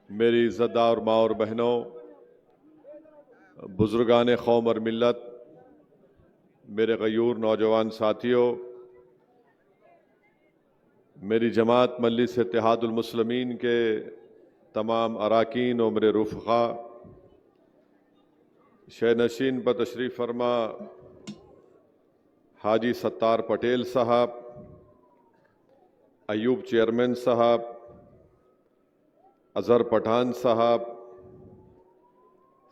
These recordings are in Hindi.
मेरी इज़्ज़तदार माँ और बहनों, बुज़ुर्गान कौम और मिल्लत, मेरे गयूर नौजवान साथियों, मेरी जमात मजलिस इत्तेहादुल मुस्लिमीन के तमाम अरकान और मेरे रुफ़क़ा, शहनशीन पर तशरीफ़ फरमा हाजी सत्तार पटेल साहब, अयूब चेयरमैन साहब, अज़हर पठान साहब,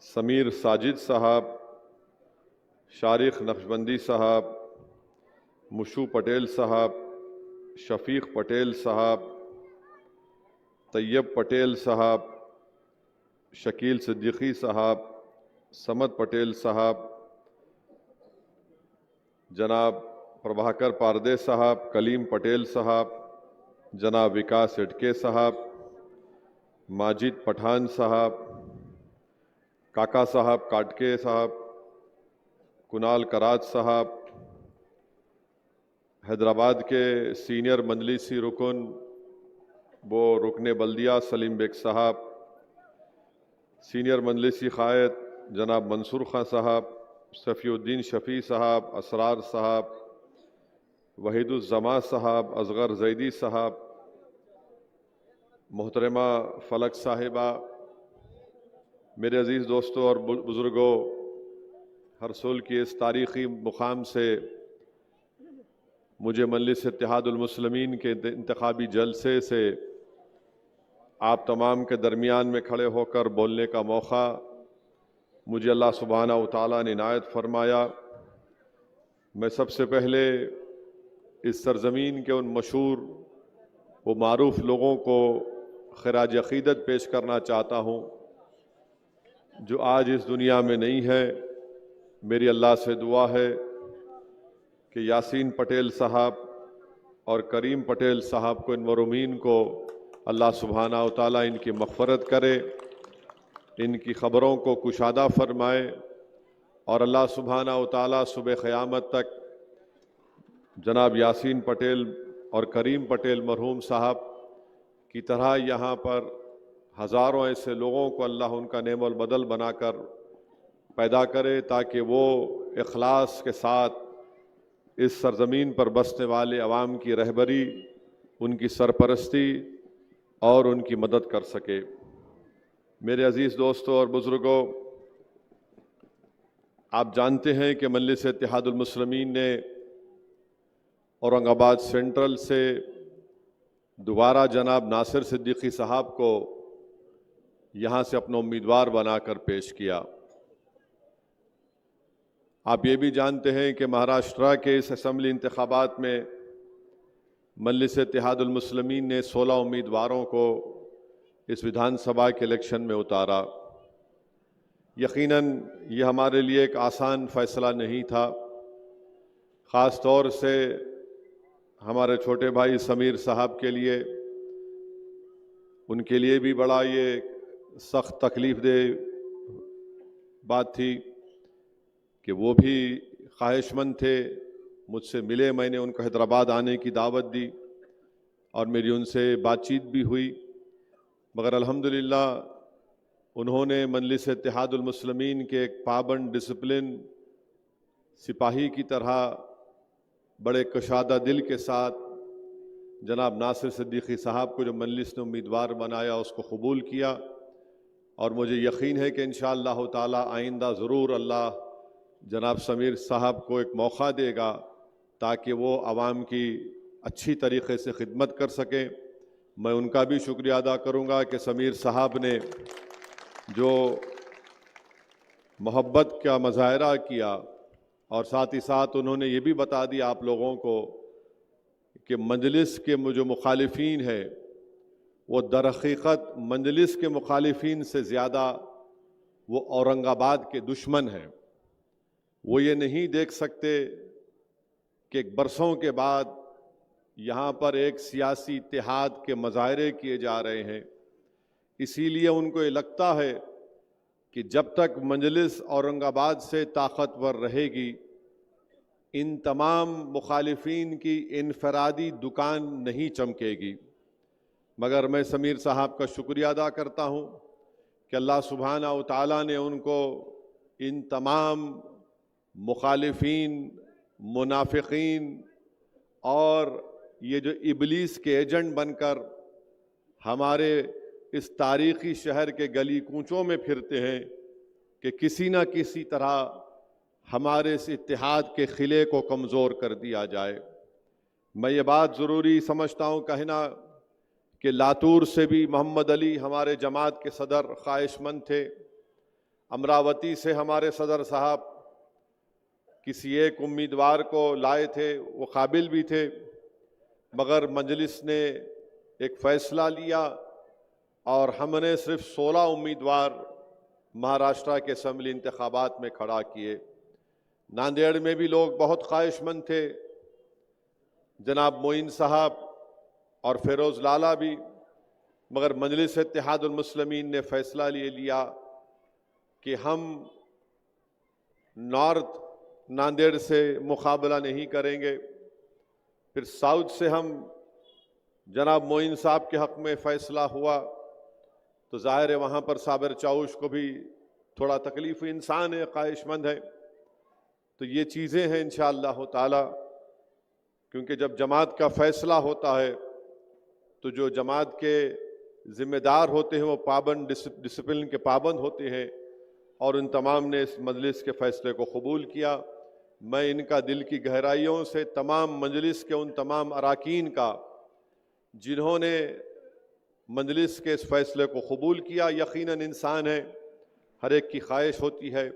समीर साजिद साहब, शारिक नक्शबंदी साहब, मुशू पटेल साहब, शफीक पटेल साहब, तैयब पटेल साहब, शकील सिद्दीकी साहब, समद पटेल साहब, जनाब प्रभाकर पारदे साहब, कलीम पटेल साहब, जनाब विकास इटके साहब, माजिद पठान साहब, काका साहब काटके साहब, कुनाल कराज साहब, हैदराबाद के सीनियर मजलिसी रुकन वो रुकने बल्दिया सलीम बेग साहब, सीनियर मजलिसी क़ायद जनाब मंसूर खां साहब, सफ़ीउद्दीन शफ़ी साहब, असरार साहब, वहीदुज़्ज़मा साहब, असगर जैदी साहब, मोहतरमा फलक साहिबा, मेरे अज़ीज़ दोस्तों और बुज़ुर्गों, हर साल की इस तारीख़ी मुकाम से मुझे मजलिस इत्तेहादुल मुस्लिमीन के इंतखाबी जलसे से आप तमाम के दरमियान में खड़े होकर बोलने का मौका मुझे अल्लाह सुब्हानहू व तआला ने इनायत फरमाया। मैं सबसे पहले इस सरज़मीन के उन मशहूर व मारूफ लोगों को खिराज अक़ीदत पेश करना चाहता हूँ जो आज इस दुनिया में नहीं है। मेरी अल्लाह से दुआ है कि यासीन पटेल साहब और करीम पटेल साहब को, इन मरूमीन को अल्लाह सुब्हानहू व तआला इनकी मग़फ़रत करे, इनकी ख़बरों को कुशादा फरमाए और अल्लाह सुब्हानहू व तआला सुबह क़यामत तक जनाब यासीन पटेल और करीम पटेल मरहूम साहब की तरह यहाँ पर हज़ारों ऐसे लोगों को अल्लाह उनका नेमल बदल बनाकर पैदा करे ताकि वो इखलास के साथ इस सरज़मीन पर बसने वाले अवाम की रहबरी, उनकी सरपरस्ती और उनकी मदद कर सके। मेरे अज़ीज़ दोस्तों और बुज़ुर्गों, आप जानते हैं कि मजलिस इत्तेहादुल मुस्लिमीन ने औरंगाबाद सेंट्रल से दोबारा जनाब नासिर सिद्दीकी साहब को यहाँ से अपना उम्मीदवार बनाकर पेश किया। आप ये भी जानते हैं कि महाराष्ट्र के इस असम्बली इंतखाबात में मजलिस इत्तेहादुल मुस्लिमीन ने 16 उम्मीदवारों को इस विधानसभा के इलेक्शन में उतारा। यकीनन ये हमारे लिए एक आसान फ़ैसला नहीं था, ख़ास तौर से हमारे छोटे भाई समीर साहब के लिए, उनके लिए भी बड़ा ये सख्त तकलीफ़ दे बात थी कि वो भी ख्वाहिशमंद थे, मुझसे मिले, मैंने उनको हैदराबाद आने की दावत दी और मेरी उनसे बातचीत भी हुई, मगर अल्हम्दुलिल्लाह उन्होंने मजलिस इत्तेहादुल मुस्लिमीन के एक पाबंद डिसिप्लिन सिपाही की तरह बड़े कुशादा दिल के साथ जनाब नासिर सिद्दीकी साहब को जो मजलिस ने उम्मीदवार बनाया उसको कबूल किया और मुझे यकीन है कि इंशाअल्लाह ताला आइंदा ज़रूर अल्लाह जनाब समीर साहब को एक मौका देगा ताकि वो आवाम की अच्छी तरीक़े से खिदमत कर सकें। मैं उनका भी शुक्रिया अदा करूँगा कि समीर साहब ने जो मोहब्बत का मुज़ाहरा किया और साथ ही साथ उन्होंने ये भी बता दिया आप लोगों को कि मजलिस के जो मुखालिफिन है वो दर हकीकत मजलिस के मुखालिफिन से ज़्यादा वो औरंगाबाद के दुश्मन हैं। वो ये नहीं देख सकते कि बरसों के बाद यहाँ पर एक सियासी इत्तेहाद के मुज़ाहरे किए जा रहे हैं, इसीलिए उनको ये लगता है कि जब तक मजलिस औरंगाबाद से ताकतवर रहेगी, इन तमाम मुखालिफिन की इनफरादी दुकान नहीं चमकेगी। मगर मैं समीर साहब का शुक्रिया अदा करता हूँ कि अल्लाह सुब्हाना व तआला ने उनको इन तमाम मुखालिफिन, मुनाफिकीन और ये जो इबलीस के एजेंट बनकर हमारे इस तारीख़ी शहर के गली कूचों में फिरते हैं कि किसी न किसी तरह हमारे इस इत्तेहाद के खिले को कमज़ोर कर दिया जाए। मैं ये बात ज़रूरी समझता हूँ कहना कि लातूर से भी मोहम्मद अली हमारे जमात के सदर ख्वाहिशमंद थे। अमरावती से हमारे सदर साहब किसी एक उम्मीदवार को लाए थे, वो काबिल भी थे, मगर मजलिस ने एक फ़ैसला लिया और हमने सिर्फ 16 उम्मीदवार महाराष्ट्र के असम्बली इंतखाबात में खड़ा किए। नांदेड़ में भी लोग बहुत ख्वाहिशमंद थे, जनाब मोइन साहब और फिरोज़ लाला भी, मगर मजलिस इत्तेहादुल मुस्लिमीन ने फ़ैसला ये लिया कि हम नॉर्थ नांदेड़ से मुकाबला नहीं करेंगे। फिर साउथ से हम जनाब मोइन साहब के हक़ में फ़ैसला हुआ, तो ज़ाहिर है वहाँ पर साबिर चाउश को भी थोड़ा तकलीफ़, इंसान है, ख्वाहिशमंद है। तो ये चीज़ें हैं इंशाअल्लाह ताला, क्योंकि जब जमात का फ़ैसला होता है तो जो जमात के ज़िम्मेदार होते हैं वो पाबंद, डिसिप्लिन के पाबंद होते हैं, और उन तमाम ने इस मजलिस के फ़ैसले को कबूल किया। मैं इनका दिल की गहराइयों से तमाम मजलिस के उन तमाम अराकीन का जिन्होंने मजलिस के इस फ़ैसले को कबूल किया, यकीनन इंसान है, हर एक की ख्वाहिश होती है,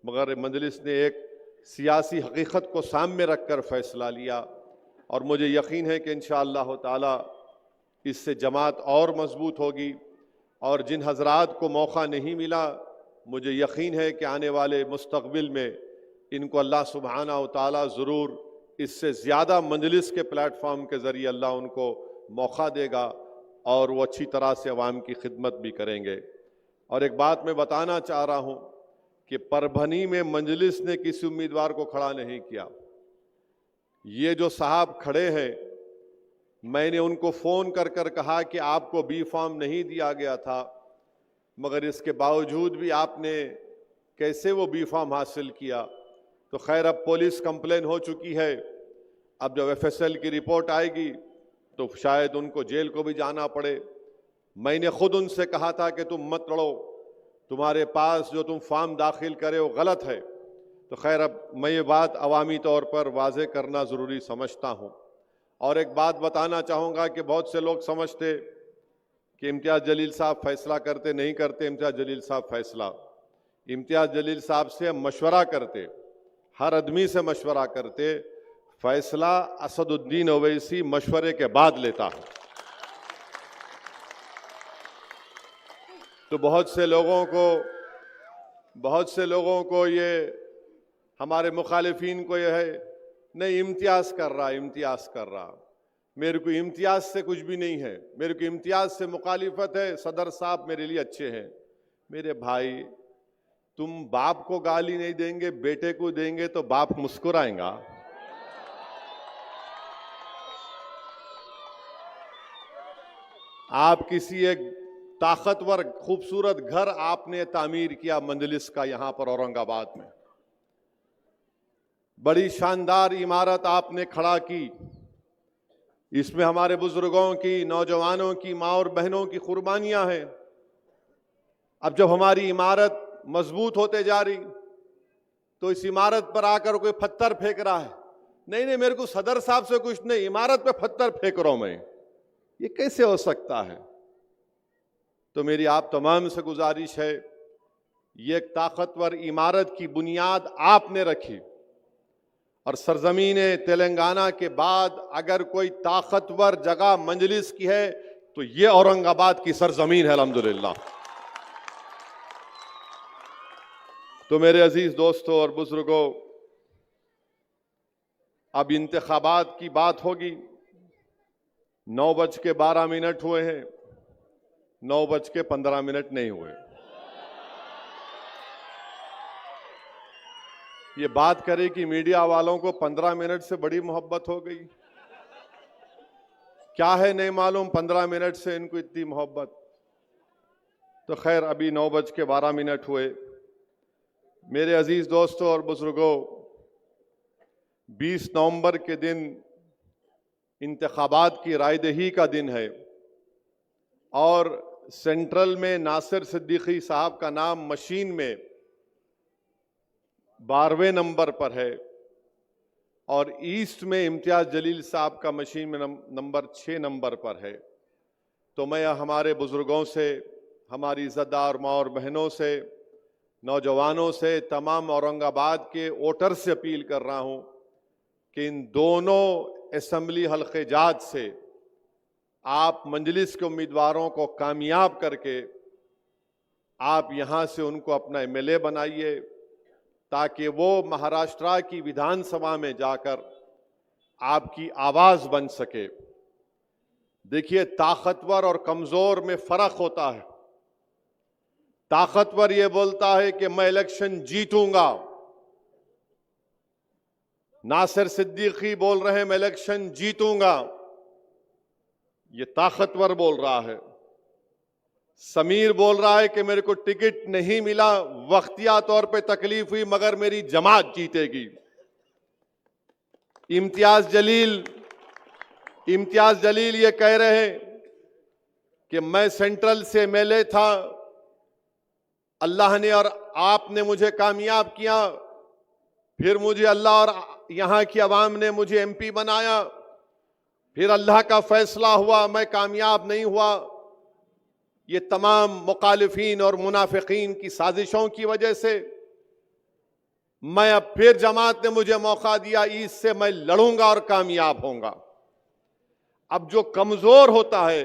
मगर मजलिस ने एक सियासी हकीकत को सामने रख कर फ़ैसला लिया, और मुझे यकीन है कि इंशाअल्लाह ताला इससे जमात और मजबूत होगी। और जिन हजरात को मौका नहीं मिला, मुझे यकीन है कि आने वाले मुस्तक़बिल में इनको अल्लाह सुब्हाना व तआला ज़रूर इससे ज़्यादा मजलिस के प्लेटफॉर्म के ज़रिए अल्लाह उनको मौका देगा और वो अच्छी तरह से अवाम की खिदमत भी करेंगे। और एक बात मैं बताना चाह रहा हूँ कि परभनी में मजलिस ने किसी उम्मीदवार को खड़ा नहीं किया। ये जो साहब खड़े हैं, मैंने उनको फ़ोन कर कर कहा कि आपको बी फॉर्म नहीं दिया गया था, मगर इसके बावजूद भी आपने कैसे वो बी फॉर्म हासिल किया। तो खैर अब पुलिस कंप्लेन हो चुकी है, अब जब एफएसएल की रिपोर्ट आएगी तो शायद उनको जेल को भी जाना पड़े। मैंने खुद उनसे कहा था कि तुम मत लड़ो, तुम्हारे पास जो तुम फॉर्म दाखिल करे वो गलत है। तो खैर अब मैं ये बात अवामी तौर पर वाज़े करना ज़रूरी समझता हूँ। और एक बात बताना चाहूँगा कि बहुत से लोग समझते कि इम्तियाज़ जलील साहब फैसला करते, नहीं करते। इम्तियाज़ जलील साहब फैसला, इम्तियाज़ जलील साहब से मशवरा करते, हर आदमी से मशवरा करते। फैसला असदुद्दीन ओवैसी मशवरे के बाद लेता है। तो बहुत से लोगों को ये हमारे मुखालिफिन को ये है, नहीं इम्तियाज़ कर रहा। मेरे को इम्तियाज़ से कुछ भी नहीं है, मेरे को इम्तियाज़ से मुखालिफत है। सदर साहब मेरे लिए अच्छे हैं। मेरे भाई, तुम बाप को गाली नहीं देंगे, बेटे को देंगे तो बाप मुस्कुराएगा। आप किसी एक ताकतवर खूबसूरत घर आपने तामीर किया मजलिस का, यहां पर औरंगाबाद में बड़ी शानदार इमारत आपने खड़ा की। इसमें हमारे बुजुर्गों की, नौजवानों की, माँ और बहनों की कुर्बानियां हैं। अब जब हमारी इमारत मजबूत होते जा रही तो इस इमारत पर आकर कोई पत्थर फेंक रहा है, नहीं मेरे को सदर साहब से कुछ नहीं, इमारत पे पत्थर फेंक रहा हूं मैं, ये कैसे हो सकता है? तो मेरी आप तमाम से गुजारिश है, ये एक ताकतवर इमारत की बुनियाद आपने रखी, और सरजमीन तेलंगाना के बाद अगर कोई ताकतवर जगह मजलिस की है तो ये औरंगाबाद की सरजमीन है, अल्हम्दुलिल्लाह। तो मेरे अजीज दोस्तों और बुजुर्गों, अब इंतखाबात की बात होगी। 9:12 हुए हैं, 9:15 नहीं हुए। ये बात करे कि मीडिया वालों को 15 मिनट से बड़ी मोहब्बत हो गई। क्या है नहीं मालूम, 15 मिनट से इनको इतनी मोहब्बत। तो खैर, अभी 9:12 हुए। मेरे अजीज दोस्तों और बुजुर्गों, 20 नवंबर के दिन इंतखाबात की रायदही का दिन है और सेंट्रल में नासिर सिद्दीकी साहब का नाम मशीन में 12वें नंबर पर है और ईस्ट में इम्तियाज जलील साहब का मशीन में नंबर 6 नंबर पर है। तो मैं हमारे बुजुर्गों से, हमारी इज़्ज़तदार माँ और बहनों से, नौजवानों से, तमाम औरंगाबाद के वोटर से अपील कर रहा हूँ कि इन दोनों असम्बली हल्के जात से आप मजलिस के उम्मीदवारों को कामयाब करके आप यहाँ से उनको अपना एमएलए बनाइए ताकि वो महाराष्ट्र की विधानसभा में जाकर आपकी आवाज बन सके। देखिए, ताकतवर और कमजोर में फर्क होता है। ताकतवर ये बोलता है कि मैं इलेक्शन जीतूंगा, नासिर सिद्दीकी बोल रहे हैं मैं इलेक्शन जीतूंगा, ये ताकतवर बोल रहा है। समीर बोल रहा है कि मेरे को टिकट नहीं मिला, वक्तिया तौर पे तकलीफ हुई, मगर मेरी जमात जीतेगी। इम्तियाज जलील ये कह रहे हैं कि मैं सेंट्रल से एमएलए था, अल्लाह ने और आपने मुझे कामयाब किया, फिर मुझे अल्लाह और यहां की आवाम ने मुझे एमपी बनाया, फिर अल्लाह का फैसला हुआ, मैं कामयाब नहीं हुआ। ये तमाम मुखालिफिन और मुनाफिकीन की साजिशों की वजह से मैं अब फिर जमात ने मुझे मौका दिया, इससे मैं लड़ूंगा और कामयाब होऊंगा। अब जो कमजोर होता है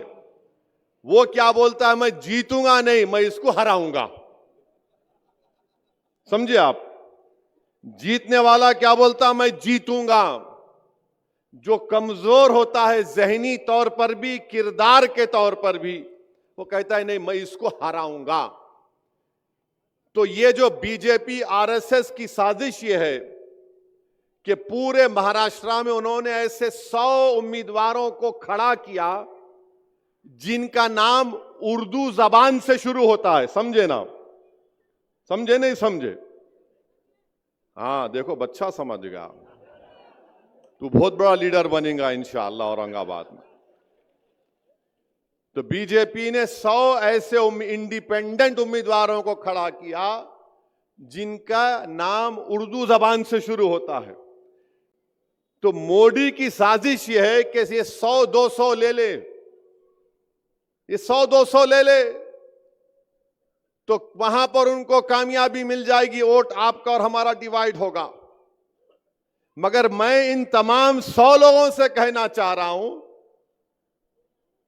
वो क्या बोलता है, मैं जीतूंगा नहीं, मैं इसको हराऊंगा। समझे आप? जीतने वाला क्या बोलता, मैं जीतूंगा। जो कमजोर होता है जहनी तौर पर भी, किरदार के तौर पर भी, वो कहता है नहीं, मैं इसको हराऊंगा। तो ये जो बीजेपी आरएसएस की साजिश ये है कि पूरे महाराष्ट्र में उन्होंने ऐसे 100 उम्मीदवारों को खड़ा किया जिनका नाम उर्दू जबान से शुरू होता है। समझे ना? समझे नहीं समझे? हाँ, देखो बच्चा समझ गया। तू बहुत बड़ा लीडर बनेगा इंशाअल्लाह औरंगाबाद में। तो बीजेपी ने 100 ऐसे इंडिपेंडेंट उम्मीदवारों को खड़ा किया जिनका नाम उर्दू जबान से शुरू होता है। तो मोदी की साजिश यह है कि ये 100-200 ले ले, ये 100-200 ले ले तो वहां पर उनको कामयाबी मिल जाएगी, वोट आपका और हमारा डिवाइड होगा। मगर मैं इन तमाम 100 लोगों से कहना चाह रहा हूं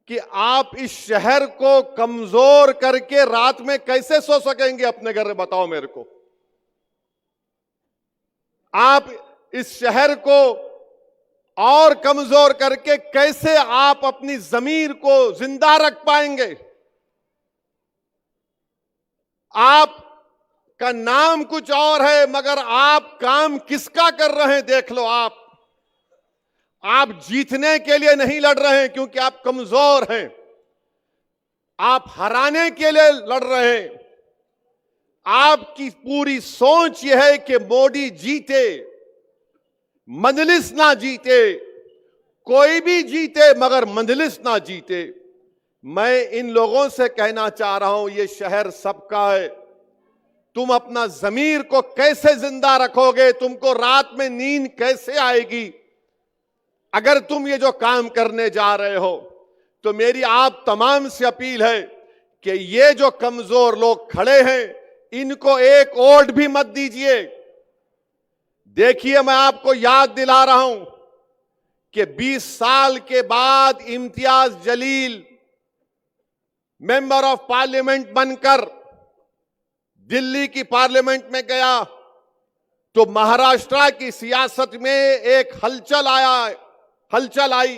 कि आप इस शहर को कमजोर करके रात में कैसे सो सकेंगे अपने घर में, बताओ मेरे को। आप इस शहर को और कमजोर करके कैसे आप अपनी जमीर को जिंदा रख पाएंगे? आप का नाम कुछ और है मगर आप काम किसका कर रहे हैं देख लो। आप जीतने के लिए नहीं लड़ रहे हैं क्योंकि आप कमजोर हैं, आप हराने के लिए लड़ रहे हैं। आपकी पूरी सोच यह है कि मोदी जीते, मजलिस ना जीते, कोई भी जीते मगर मजलिस ना जीते। मैं इन लोगों से कहना चाह रहा हूं, यह शहर सबका है। तुम अपना जमीर को कैसे जिंदा रखोगे? तुमको रात में नींद कैसे आएगी अगर तुम ये जो काम करने जा रहे हो? तो मेरी आप तमाम से अपील है कि ये जो कमजोर लोग खड़े हैं इनको एक वोट भी मत दीजिए। देखिए, मैं आपको याद दिला रहा हूं कि 20 साल के बाद Imtiaz Jaleel member of parliament बनकर दिल्ली की पार्लियामेंट में गया तो महाराष्ट्र की सियासत में एक हलचल आई,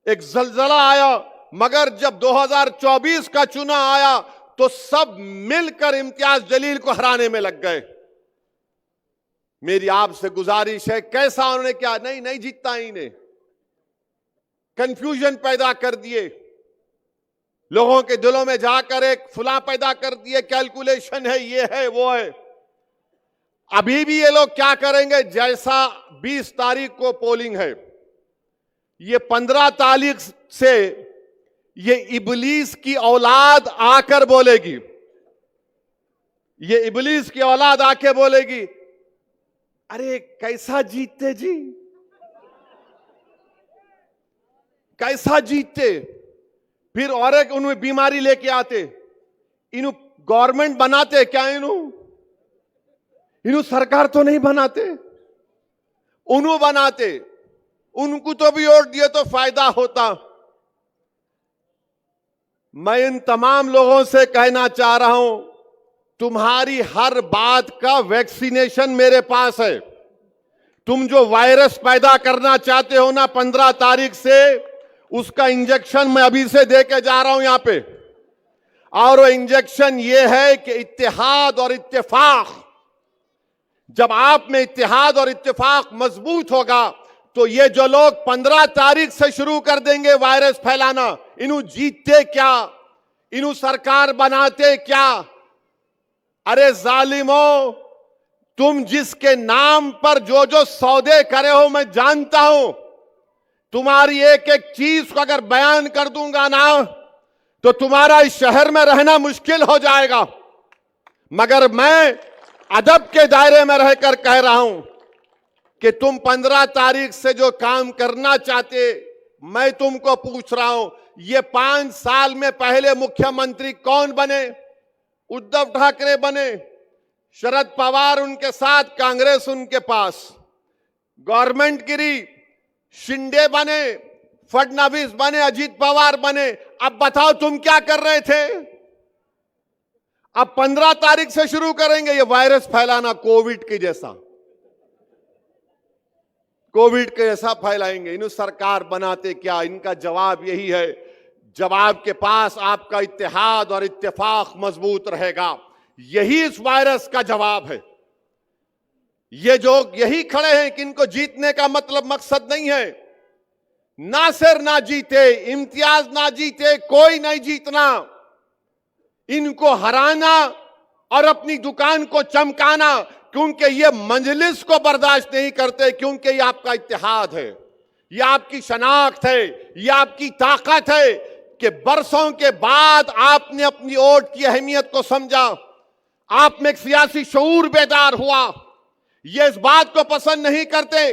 एक जलजला आया। मगर जब 2024 का चुनाव आया तो सब मिलकर इम्तियाज जलील को हराने में लग गए। मेरी आपसे गुजारिश है, कैसा उन्होंने क्या? नहीं जीतता ही नहीं। कंफ्यूजन पैदा कर दिए, लोगों के दिलों में जाकर एक फुला पैदा कर दिए, कैलकुलेशन है, ये है वो है। अभी भी ये लोग क्या करेंगे, जैसा 20 तारीख को पोलिंग है, ये 15 तारीख से ये इबलीस की औलाद आकर बोलेगी, ये इबलीस की औलाद आके बोलेगी, अरे कैसा जीतते जी, कैसा जीतते। फिर और एक उन्हें बीमारी लेके आते, इन्हू गवर्नमेंट बनाते क्या, इन्हू सरकार तो नहीं बनाते, उन्हों बनाते, उनको तो भी वोट दिए तो फायदा होता। मैं इन तमाम लोगों से कहना चाह रहा हूं, तुम्हारी हर बात का वैक्सीनेशन मेरे पास है। तुम जो वायरस पैदा करना चाहते हो ना 15 तारीख से, उसका इंजेक्शन मैं अभी से देके जा रहा हूं यहां पे। और वो इंजेक्शन ये है कि इत्तेहाद और इत्तेफाक, जब आप में इत्तेहाद और इत्तेफाक मजबूत होगा तो ये जो लोग 15 तारीख से शुरू कर देंगे वायरस फैलाना, इन्हों जीतते क्या, इन्हों सरकार बनाते क्या। अरे जालिमों, तुम जिसके नाम पर जो जो सौदे करे हो मैं जानता हूं, तुम्हारी एक एक चीज को अगर बयान कर दूंगा ना तो तुम्हारा इस शहर में रहना मुश्किल हो जाएगा। मगर मैं अदब के दायरे में रहकर कह रहा हूं कि तुम 15 तारीख से जो काम करना चाहते, मैं तुमको पूछ रहा हूं, ये 5 साल में पहले मुख्यमंत्री कौन बने? उद्धव ठाकरे बने, शरद पवार उनके साथ, कांग्रेस उनके पास, गवर्नमेंट गिरी, शिंदे बने, फडणवीस बने, अजीत पवार बने। अब बताओ तुम क्या कर रहे थे? अब 15 तारीख से शुरू करेंगे ये वायरस फैलाना, कोविड के जैसा, कोविड के जैसा फैलाएंगे। इन्हें सरकार बनाते क्या? इनका जवाब यही है, जवाब के पास आपका इत्तेहाद और इत्तेफाक मजबूत रहेगा। यही इस वायरस का जवाब है। ये जो यही खड़े हैं कि इनको जीतने का मतलब मकसद नहीं है, नासिर ना जीते, इम्तियाज ना जीते, कोई नहीं जीतना, इनको हराना और अपनी दुकान को चमकाना, क्योंकि ये मजलिस को बर्दाश्त नहीं करते, क्योंकि ये आपका इत्तेहाद है, ये आपकी शनाख्त है, ये आपकी ताकत है कि बरसों के बाद आपने अपनी वोट की अहमियत को समझा, आप में एक सियासी शऊर बेदार हुआ। ये इस बात को पसंद नहीं करते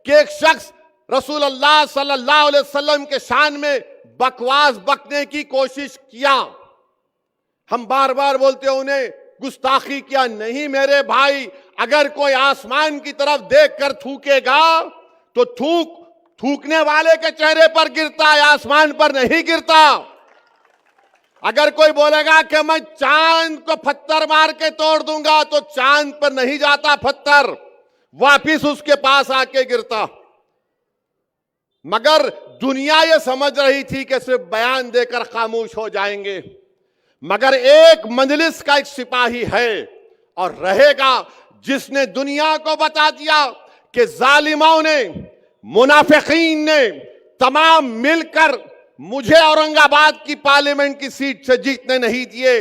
कि एक शख्स रसूलुल्लाह सल्लल्लाहु अलैहि वसल्लम के शान में बकवास बकने की कोशिश किया। हम बार बार बोलते हैं उन्हें गुस्ताखी किया। नहीं मेरे भाई, अगर कोई आसमान की तरफ देखकर थूकेगा तो थूकने वाले के चेहरे पर गिरता है, आसमान पर नहीं गिरता। अगर कोई बोलेगा कि मैं चांद को पत्थर मार के तोड़ दूंगा, तो चांद पर नहीं जाता पत्थर, वापिस उसके पास आके गिरता। मगर दुनिया ये समझ रही थी कि सिर्फ बयान देकर खामोश हो जाएंगे। मगर एक मजलिस का एक सिपाही है और रहेगा, जिसने दुनिया को बता दिया कि जालिमों ने, मुनाफिकीन ने तमाम मिलकर मुझे औरंगाबाद की पार्लियामेंट की सीट से जीतने नहीं दिए।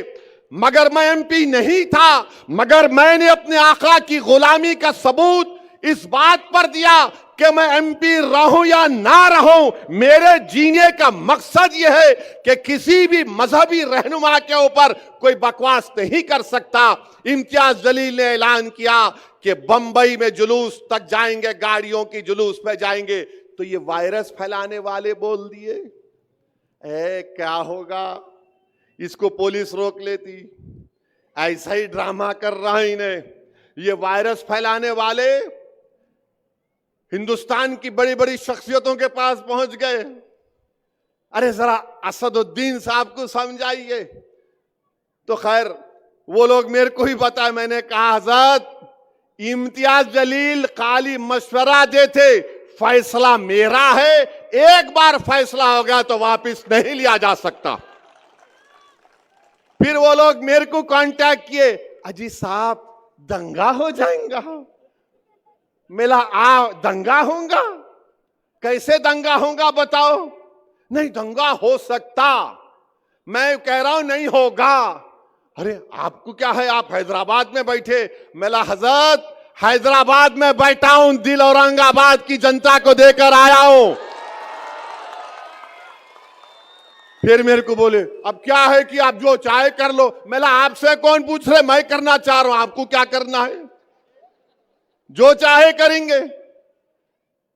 मगर मैं एमपी नहीं था, मगर मैंने अपने आका की गुलामी का सबूत इस बात पर दिया कि मैं एमपी रहूं या ना रहूं, मेरे जीने का मकसद यह है कि किसी भी मजहबी रहनुमा के ऊपर कोई बकवास नहीं कर सकता। इम्तियाज जलील ने ऐलान किया कि बंबई में जुलूस तक जाएंगे, गाड़ियों की जुलूस पे जाएंगे, तो ये वायरस फैलाने वाले बोल दिए। क्या होगा, इसको पुलिस रोक लेती, ऐसा ही ड्रामा कर रहा है इन्हें। ये वायरस फैलाने वाले हिंदुस्तान की बड़ी बड़ी शख्सियतों के पास पहुंच गए। अरे जरा असदुद्दीन साहब को समझाइए। तो खैर वो लोग मेरे को ही बताए, मैंने कहा हजरत इम्तियाज जलील खाली मशवरा देते, फैसला मेरा है, एक बार फैसला हो गया तो वापस नहीं लिया जा सकता। फिर वो लोग मेरे को कांटेक्ट किए, अजी साहब दंगा हो जाएगा। मिला दंगा होगा? कैसे दंगा होगा बताओ? नहीं दंगा हो सकता, मैं कह रहा हूं नहीं होगा। अरे आपको क्या है, आप हैदराबाद में बैठे। मेरा हजरत हैदराबाद में बैठा हूं, दिल औरंगाबाद की जनता को देकर आया हूं। फिर मेरे को बोले अब क्या है कि आप जो चाहे कर लो। मेरा आपसे कौन पूछ रहे, मैं करना चाह रहा हूं, आपको क्या करना है, जो चाहे करेंगे।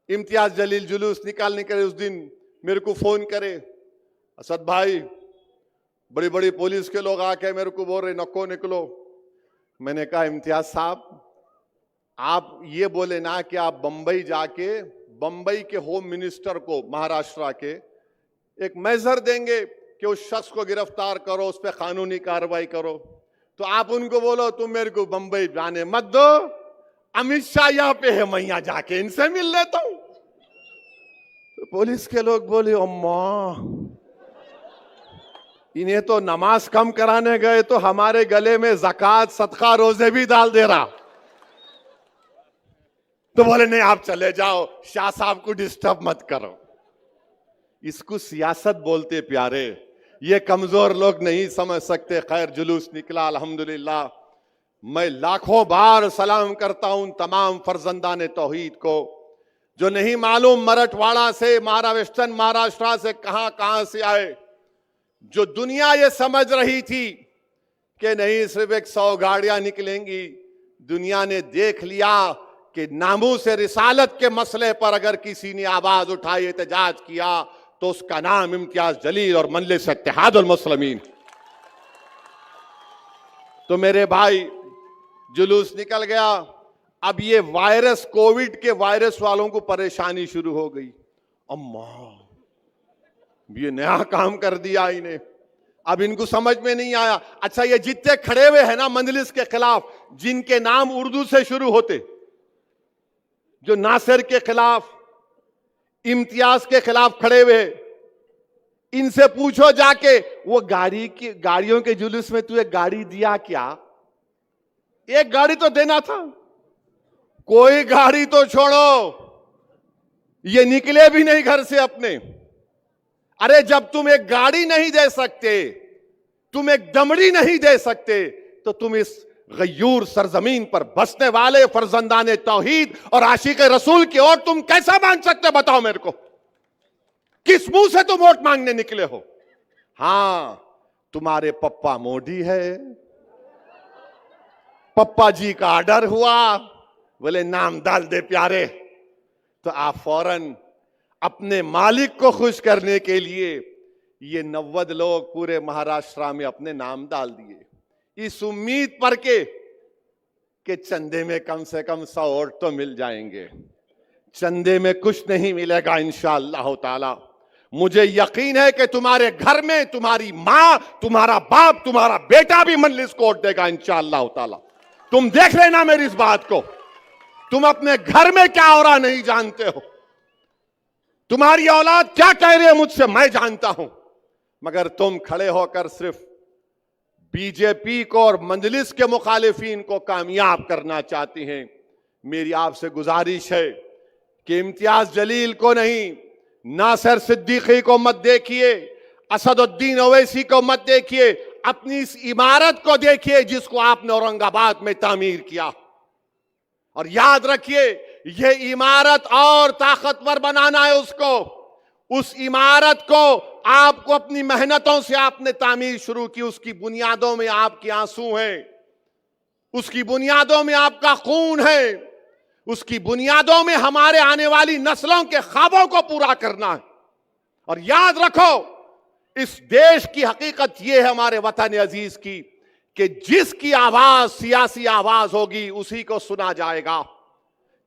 इम्तियाज जलील जुलूस निकालने के उस दिन मेरे को फोन करे, असद भाई बड़ी बड़ी पुलिस के लोग आके मेरे को बोल रहे नको निकलो। मैंने कहा इम्तियाज साहब आप ये बोले ना कि आप बंबई जाके बंबई के होम मिनिस्टर को महाराष्ट्र के एक मेजर देंगे कि उस शख्स को गिरफ्तार करो, उस पर कानूनी कार्रवाई करो, तो आप उनको बोलो तुम मेरे को बंबई जाने मत दो, अमित शाह यहां पे है, मैं यहां जाके इनसे मिल लेता हूं। तो पुलिस के लोग बोले अम्मा इन्हें तो नमाज कम कराने गए तो हमारे गले में ज़कात सदका रोजे भी डाल दे रहा। तो बोले नहीं आप चले जाओ, शाह साहब को डिस्टर्ब मत करो। इसको सियासत बोलते प्यारे, ये कमजोर लोग नहीं समझ सकते। खैर जुलूस निकला अल्हम्दुलिल्लाह। मैं लाखों बार सलाम करता हूं तमाम फर्जंदाने तौहीद को, जो नहीं मालूम मराठवाड़ा से वेस्टर्न महाराष्ट्र से कहां से आए, जो दुनिया ये समझ रही थी कि नहीं सिर्फ 100 गाड़ियां निकलेंगी। दुनिया ने देख लिया कि नामूस रिसालत के मसले पर अगर किसी ने आवाज उठाई, एहतजाज किया, तो उसका नाम इम्तियाज जलील और मजलिस इत्तेहादुल मुस्लिमीन। तो मेरे भाई जुलूस निकल गया। अब ये वायरस, कोविड के वायरस वालों को परेशानी शुरू हो गई। अम्मा ये नया काम कर दिया इन्हें, अब इनको समझ में नहीं आया। अच्छा ये जितने खड़े हुए हैं ना मजलिस के खिलाफ, जिनके नाम उर्दू से शुरू होते, जो नासिर के खिलाफ, इम्तियाज के खिलाफ खड़े हुए, इनसे पूछो जाके वो गाड़ियों के जुलूस में तू एक गाड़ी दिया क्या? एक गाड़ी तो देना था, कोई गाड़ी तो छोड़ो, ये निकले भी नहीं घर से अपने। अरे जब तुम एक गाड़ी नहीं दे सकते, तुम एक दमड़ी नहीं दे सकते, तो तुम इस गयूर सरजमीन पर बसने वाले फर्जंदाने तौहीद और आशिक रसूल की ओर तुम कैसा मांग सकते, बताओ मेरे को। किस मुंह से तुम वोट मांगने निकले हो? हां तुम्हारे पप्पा मोदी है, पप्पा जी का ऑर्डर हुआ, बोले नाम डाल दे प्यारे, तो आप फौरन अपने मालिक को खुश करने के लिए ये 90 लोग पूरे महाराष्ट्र में अपने नाम डाल दिए, इस उम्मीद पर कि चंदे में कम से कम 100 वोट तो मिल जाएंगे। चंदे में कुछ नहीं मिलेगा इंशाअल्लाह ताला। मुझे यकीन है कि तुम्हारे घर में तुम्हारी मां, तुम्हारा बाप, तुम्हारा बेटा भी मजलिस को वोट देगा इंशाअल्लाह ताला। तुम देख लेना मेरी इस बात को। तुम अपने घर में क्या हो रहा नहीं जानते हो, तुम्हारी औलाद क्या कह रही है मुझसे मैं जानता हूं, मगर तुम खड़े होकर सिर्फ बीजेपी को और मजलिस के मुखालिफिन को कामयाब करना चाहती हैं। मेरी आपसे गुजारिश है कि इम्तियाज जलील को नहीं, नासिर सिद्दीकी को मत देखिए, असदुद्दीन ओवैसी को मत देखिए, अपनी इस इमारत को देखिए जिसको आपने औरंगाबाद में तामीर किया। और याद रखिए यह इमारत और ताकतवर बनाना है उसको। उस इमारत को आपको अपनी मेहनतों से आपने तामीर शुरू की, उसकी बुनियादों में आपके आंसू हैं, उसकी बुनियादों में आपका खून है, उसकी बुनियादों में हमारे आने वाली नस्लों के ख्वाबों को पूरा करना है। और याद रखो इस देश की हकीकत यह है, हमारे वतन अजीज की, कि जिसकी आवाज सियासी आवाज होगी उसी को सुना जाएगा,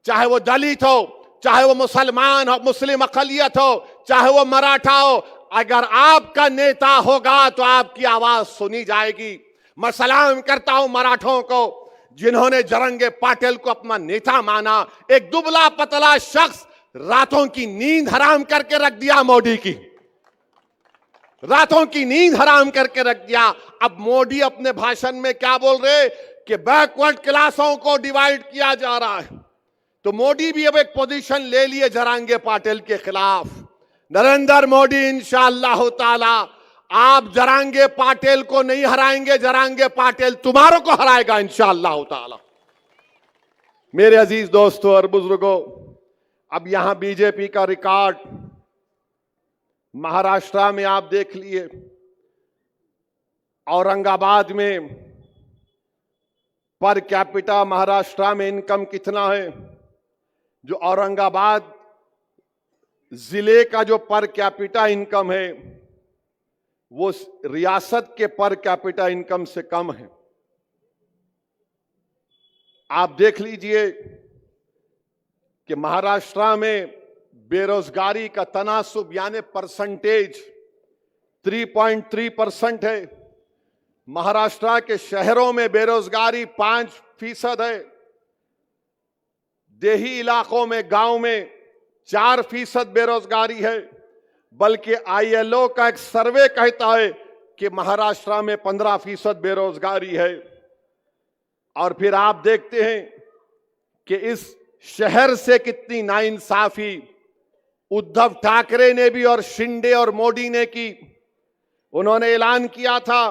चाहे वो दलित हो, चाहे वो मुसलमान हो, मुस्लिम अकलियत हो, चाहे वो मराठा हो। अगर आपका नेता होगा तो आपकी आवाज सुनी जाएगी। मैं सलाम करता हूं मराठों को जिन्होंने जरंगे पाटिल को अपना नेता माना। एक दुबला पतला शख्स रातों की नींद हराम करके रख दिया मोदी की, रातों की नींद हराम करके रख दिया। अब मोदी अपने भाषण में क्या बोल रहे कि बैकवर्ड क्लासों को डिवाइड किया जा रहा है। तो मोदी भी अब एक पोजीशन ले लिए जरांगे पाटिल के खिलाफ। नरेंद्र मोदी इंशाअल्लाह ताला आप जरांगे पाटिल को नहीं हराएंगे, जरांगे पाटिल तुम्हारों को हराएगा इंशाअल्लाह ताला। मेरे अजीज दोस्तों और बुजुर्गों, अब यहां बीजेपी का रिकॉर्ड महाराष्ट्र में आप देख लिए। औरंगाबाद में पर कैपिटा महाराष्ट्र में इनकम कितना है? जो औरंगाबाद जिले का जो पर कैपिटा इनकम है वो रियासत के पर कैपिटा इनकम से कम है। आप देख लीजिए कि महाराष्ट्र में बेरोजगारी का तनासुब यानी परसेंटेज 3.3% है। महाराष्ट्र के शहरों में बेरोजगारी 5% है। देही इलाकों में, गांव में 4% बेरोजगारी है। बल्कि आईएलओ का एक सर्वे कहता है कि महाराष्ट्र में 15% बेरोजगारी है। और फिर आप देखते हैं कि इस शहर से कितनी नाइंसाफी उद्धव ठाकरे ने भी और शिंदे और मोदी ने की। उन्होंने ऐलान किया था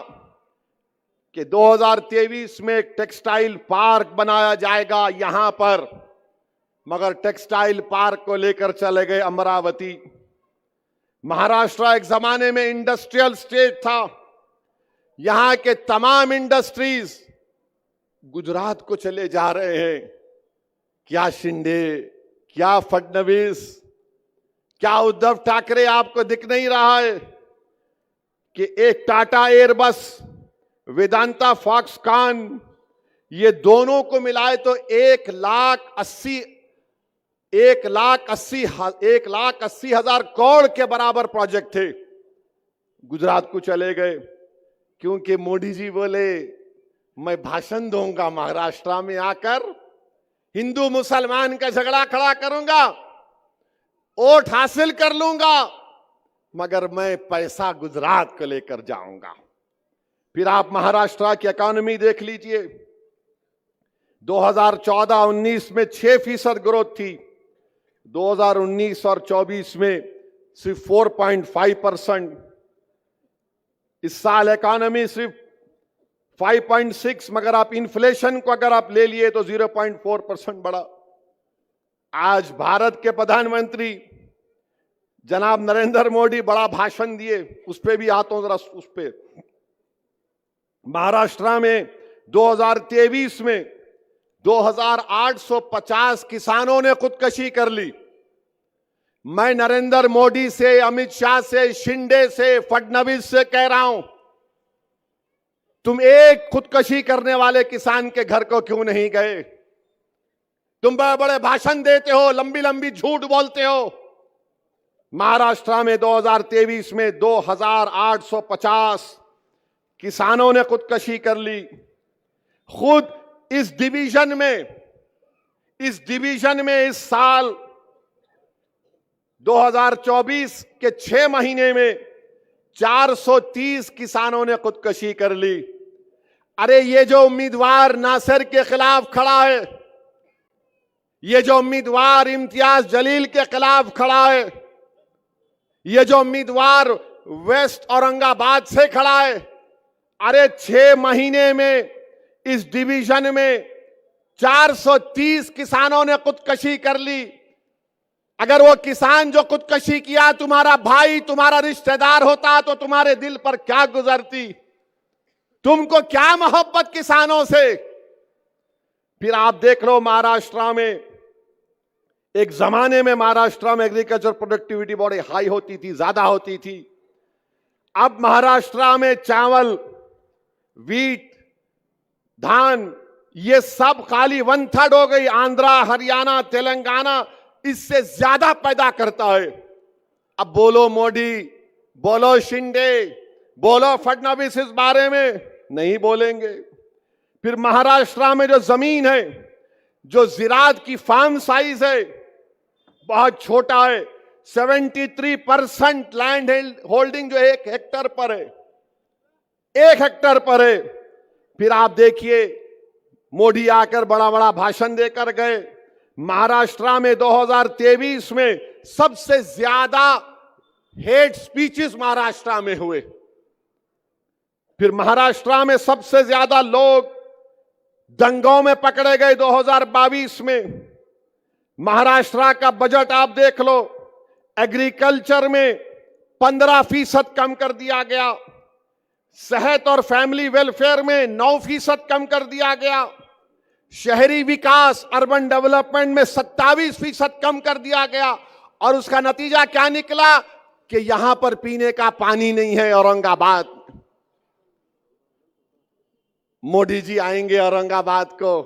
कि 2023 में एक टेक्सटाइल पार्क बनाया जाएगा यहां पर, मगर टेक्सटाइल पार्क को लेकर चले गए अमरावती। महाराष्ट्र एक जमाने में इंडस्ट्रियल स्टेट था। यहां के तमाम इंडस्ट्रीज गुजरात को चले जा रहे हैं। क्या शिंदे, क्या फडणवीस, क्या उद्धव ठाकरे आपको दिख नहीं रहा है कि एक टाटा एयरबस, वेदांता फॉक्सकॉन, ये दोनों को मिलाए तो 1,80,000 करोड़ के बराबर प्रोजेक्ट थे। गुजरात को चले गए क्योंकि मोदी जी बोले मैं भाषण दूंगा महाराष्ट्र में आकर, हिंदू मुसलमान का झगड़ा खड़ा करूंगा, वोट हासिल कर लूंगा, मगर मैं पैसा गुजरात को लेकर जाऊंगा। फिर आप महाराष्ट्र की इकोनॉमी देख लीजिए। 2014-19 में 6% ग्रोथ थी। 2019 और 24 में सिर्फ 4.5%। इस साल इकोनॉमी सिर्फ 5.6, मगर आप इन्फ्लेशन को अगर आप ले लिए तो 0.4% बढ़ा। आज भारत के प्रधानमंत्री जनाब नरेंद्र मोदी बड़ा भाषण दिए, उस पर भी आता हूं जरा उस पर। महाराष्ट्र में 2023 में 2850 किसानों ने खुदकशी कर ली। मैं नरेंद्र मोदी से, अमित शाह से, शिंदे से, फडणवीस से कह रहा हूं, तुम एक खुदकशी करने वाले किसान के घर को क्यों नहीं गए? तुम बड़े बड़े भाषण देते हो, लंबी लंबी झूठ बोलते हो। महाराष्ट्र में 2023 में 2850 किसानों ने खुदकशी कर ली। खुद इस डिवीजन में इस साल 2024 के 6 महीने में 430 किसानों ने खुदकशी कर ली। अरे ये जो उम्मीदवार नासिर के खिलाफ खड़ा है, ये जो उम्मीदवार इम्तियाज जलील के खिलाफ खड़ा है, ये जो उम्मीदवार वेस्ट औरंगाबाद से खड़ा है, अरे 6 महीने में इस डिवीजन में 430 किसानों ने खुदकशी कर ली। अगर वो किसान जो खुदकशी किया तुम्हारा भाई, तुम्हारा रिश्तेदार होता तो तुम्हारे दिल पर क्या गुजरती? तुमको क्या मोहब्बत किसानों से? फिर आप देख लो महाराष्ट्र में, एक जमाने में महाराष्ट्र में एग्रीकल्चर प्रोडक्टिविटी बड़ी हाई होती थी, ज्यादा होती थी। अब महाराष्ट्र में चावल, वीट, धान, ये सब खाली 1/3 हो गई। आंध्रा, हरियाणा, तेलंगाना इससे ज्यादा पैदा करता है। अब बोलो मोदी, बोलो शिंदे, बोलो फडणवीस इस बारे में नहीं बोलेंगे। फिर महाराष्ट्र में जो जमीन है, जो जिरात की फार्म साइज है बहुत छोटा है। 73% लैंड होल्डिंग जो 1 हेक्टर पर है, 1 हेक्टर पर है। फिर आप देखिए मोदी आकर बड़ा बड़ा भाषण देकर गए। महाराष्ट्र में 2023 में सबसे ज्यादा हेट स्पीचेस महाराष्ट्र में हुए। फिर महाराष्ट्र में सबसे ज्यादा लोग दंगों में पकड़े गए 2022 में। महाराष्ट्र का बजट आप देख लो, एग्रीकल्चर में 15% कम कर दिया गया, सेहत और फैमिली वेलफेयर में 9% कम कर दिया गया, शहरी विकास अर्बन डेवलपमेंट में 27% कम कर दिया गया। और उसका नतीजा क्या निकला कि यहां पर पीने का पानी नहीं है औरंगाबाद। मोदी जी आएंगे औरंगाबाद को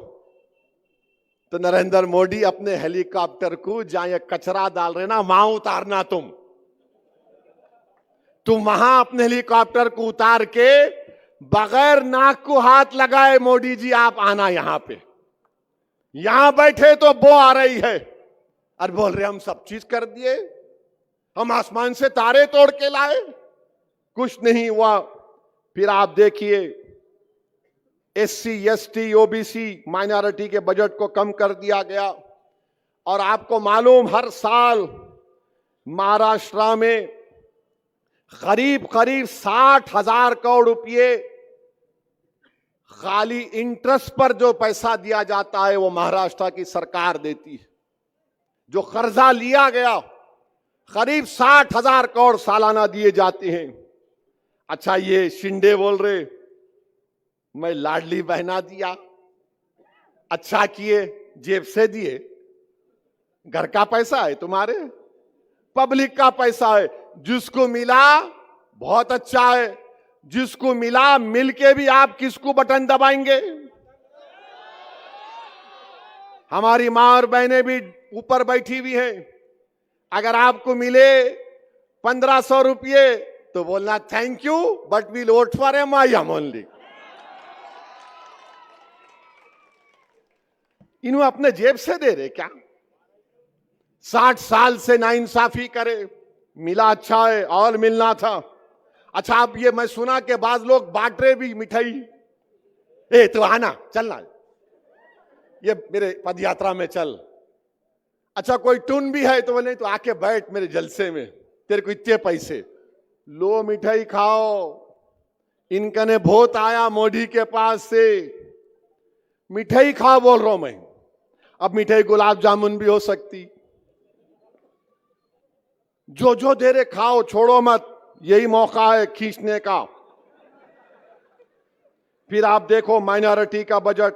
तो नरेंद्र मोदी अपने हेलीकॉप्टर को जहां ये कचरा डाल रहे ना वहां उतारना। तुम वहां अपने हेलीकॉप्टर को उतार के बगैर नाक को हाथ लगाए मोदी जी आप आना यहां पे। यहां बैठे तो बो आ रही है और बोल रहे हम सब चीज कर दिए, हम आसमान से तारे तोड़ के लाए, कुछ नहीं हुआ। फिर आप देखिए SC ST OBC माइनॉरिटी के बजट को कम कर दिया गया। और आपको मालूम हर साल महाराष्ट्र में करीब 60,000 करोड़ रुपए खाली इंटरेस्ट पर जो पैसा दिया जाता है वो महाराष्ट्र की सरकार देती है। जो कर्जा लिया गया करीब 60,000 करोड़ सालाना दिए जाते हैं। अच्छा, ये शिंदे बोल रहे मैं लाडली बहना दिया, अच्छा किए, जेब से दिए, घर का पैसा है तुम्हारे, पब्लिक का पैसा है। जिसको मिला बहुत अच्छा है, जिसको मिला मिल के भी आप किसको बटन दबाएंगे? हमारी मां और बहनें भी ऊपर बैठी हुई हैं। अगर आपको मिले 1500 रुपये तो बोलना thank you but we'll vote for MIM only. इन्होंने अपने जेब से दे रहे क्या? 60 साल से नाइंसाफी करे, मिला अच्छा है और मिलना था। अच्छा, अब ये मैं सुना के बाद लोग बांट रहे भी मिठाई, ए तो आना चलना, ये मेरे पद यात्रा में चल। अच्छा, कोई टून भी है तो बोले तो आके बैठ मेरे जलसे में, तेरे को इतने पैसे लो, मिठाई खाओ। इनका ने बहुत आया मोदी के पास से, मिठाई खाओ बोल रहा हूं मैं। अब मिठाई गुलाब जामुन भी हो सकती, जो दे रहे खाओ, छोड़ो मत, यही मौका है खींचने का। फिर आप देखो माइनॉरिटी का बजट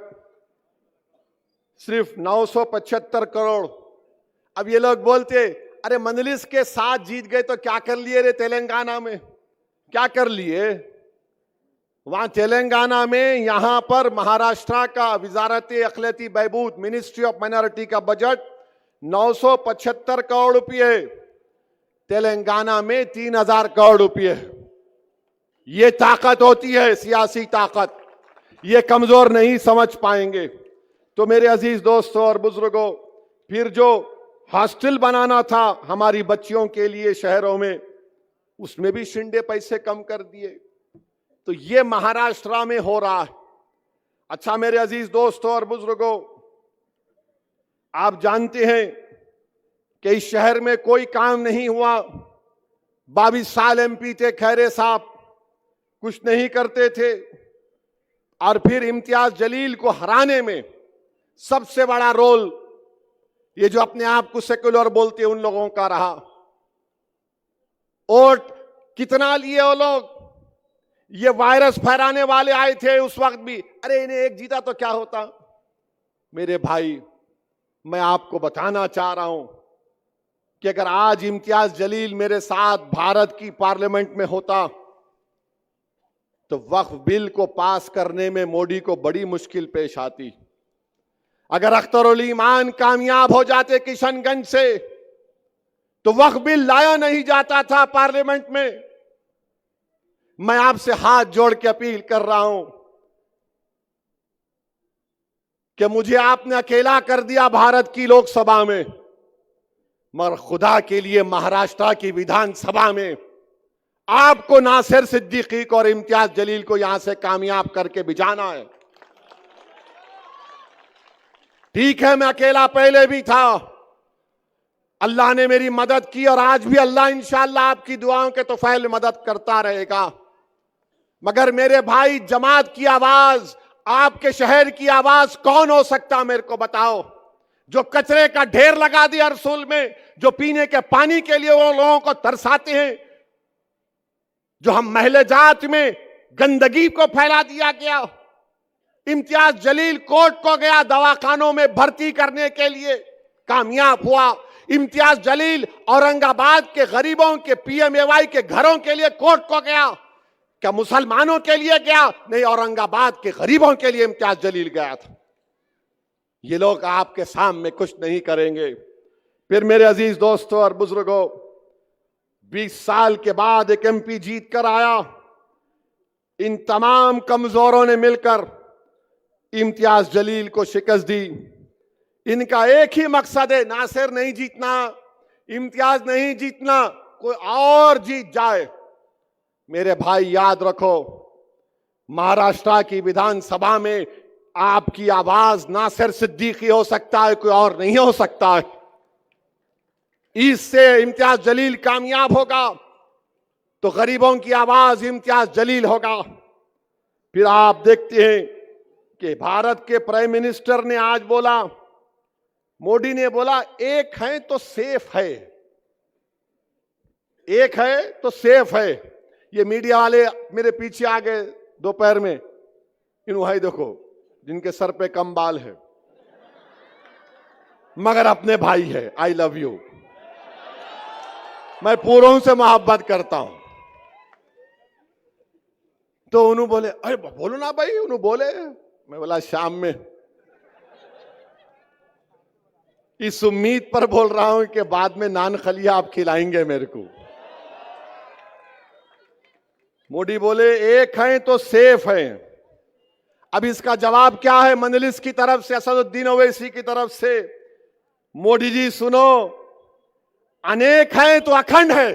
सिर्फ 975 करोड़। अब ये लोग बोलते अरे मंजलिस के साथ जीत गए तो क्या कर लिए रे तेलंगाना में, क्या कर लिए वहां तेलंगाना में? यहां पर महाराष्ट्र का वजारत अखिलती बहबूद मिनिस्ट्री ऑफ माइनॉरिटी का बजट 975 करोड़ रुपये, तेलंगाना में 3000 करोड़ रुपये। ये ताकत होती है सियासी ताकत, ये कमजोर नहीं समझ पाएंगे। तो मेरे अजीज दोस्तों और बुजुर्गों, फिर जो हॉस्टल बनाना था हमारी बच्चियों के लिए शहरों में, उसमें भी शिंदे पैसे कम कर दिए। तो ये महाराष्ट्र में हो रहा है। अच्छा मेरे अजीज दोस्तों और बुजुर्गों, आप जानते हैं कि इस शहर में कोई काम नहीं हुआ। 22 साल MP थे खैरे साहब, कुछ नहीं करते थे। और फिर इम्तियाज जलील को हराने में सबसे बड़ा रोल ये जो अपने आप को सेक्युलर बोलते हैं उन लोगों का रहा। वोट कितना लिए वो लोग? ये वायरस फैलाने वाले आए थे उस वक्त भी, अरे इन्हें एक जीता तो क्या होता। मेरे भाई, मैं आपको बताना चाह रहा हूं कि अगर आज इम्तियाज जलील मेरे साथ भारत की पार्लियामेंट में होता तो वक्फ बिल को पास करने में मोदी को बड़ी मुश्किल पेश आती। अगर अख्तरुल ईमान कामयाब हो जाते किशनगंज से तो वक्फ बिल लाया नहीं जाता था पार्लियामेंट में। मैं आपसे हाथ जोड़ के अपील कर रहा हूं कि मुझे आपने अकेला कर दिया भारत की लोकसभा में, मगर खुदा के लिए महाराष्ट्र की विधानसभा में आपको नासिर सिद्दीकी और इम्तियाज जलील को यहां से कामयाब करके भिजाना है। ठीक है, मैं अकेला पहले भी था, अल्लाह ने मेरी मदद की और आज भी अल्लाह इंशाअल्लाह आपकी दुआओं के तौफैल मदद करता रहेगा। मगर मेरे भाई, जमात की आवाज, आपके शहर की आवाज कौन हो सकता, मेरे को बताओ? जो कचरे का ढेर लगा दिया रसूल में, जो पीने के पानी के लिए वो लोगों को तरसाते हैं, जो हम महले जात में गंदगी को फैला दिया गया। इम्तियाज जलील कोर्ट को गया दवाखानों में भर्ती करने के लिए, कामयाब हुआ। इम्तियाज जलील औरंगाबाद के गरीबों के पीएमएवाई के घरों के लिए कोर्ट को गया। क्या मुसलमानों के लिए गया? नहीं, औरंगाबाद के गरीबों के लिए इम्तियाज जलील गया था। ये लोग आपके सामने कुछ नहीं करेंगे। फिर मेरे अजीज दोस्तों और बुजुर्गों, 20 साल के बाद एक एमपी जीत कर आया। इन तमाम कमजोरों ने मिलकर इम्तियाज जलील को शिकस्त दी। इनका एक ही मकसद है, नासिर नहीं जीतना, इम्तियाज नहीं जीतना, कोई और जीत जाए। मेरे भाई याद रखो, महाराष्ट्र की विधानसभा में आपकी आवाज नासिर सिद्दीकी हो सकता है, कोई और नहीं हो सकता है। इससे इम्तियाज जलील कामयाब होगा तो गरीबों की आवाज इम्तियाज जलील होगा। फिर आप देखते हैं कि भारत के प्राइम मिनिस्टर ने आज बोला, मोदी ने बोला, एक है तो सेफ है, एक है तो सेफ है। ये मीडिया वाले मेरे पीछे आ गए दोपहर में, इन भाई देखो जिनके सर पे कम बाल है मगर अपने भाई है। आई लव यू, मैं पूरों से मोहब्बत करता हूं। तो उन्होंने बोले, अरे बोलो ना भाई, उन्होंने बोले। मैं बोला शाम में, इस उम्मीद पर बोल रहा हूं कि बाद में नान खलिया आप खिलाएंगे मेरे को। मोदी बोले एक है तो सेफ है। अब इसका जवाब क्या है मजलिस की तरफ से, असदुद्दीन ओवैसी की तरफ से? मोदी जी सुनो, अनेक है तो अखंड है।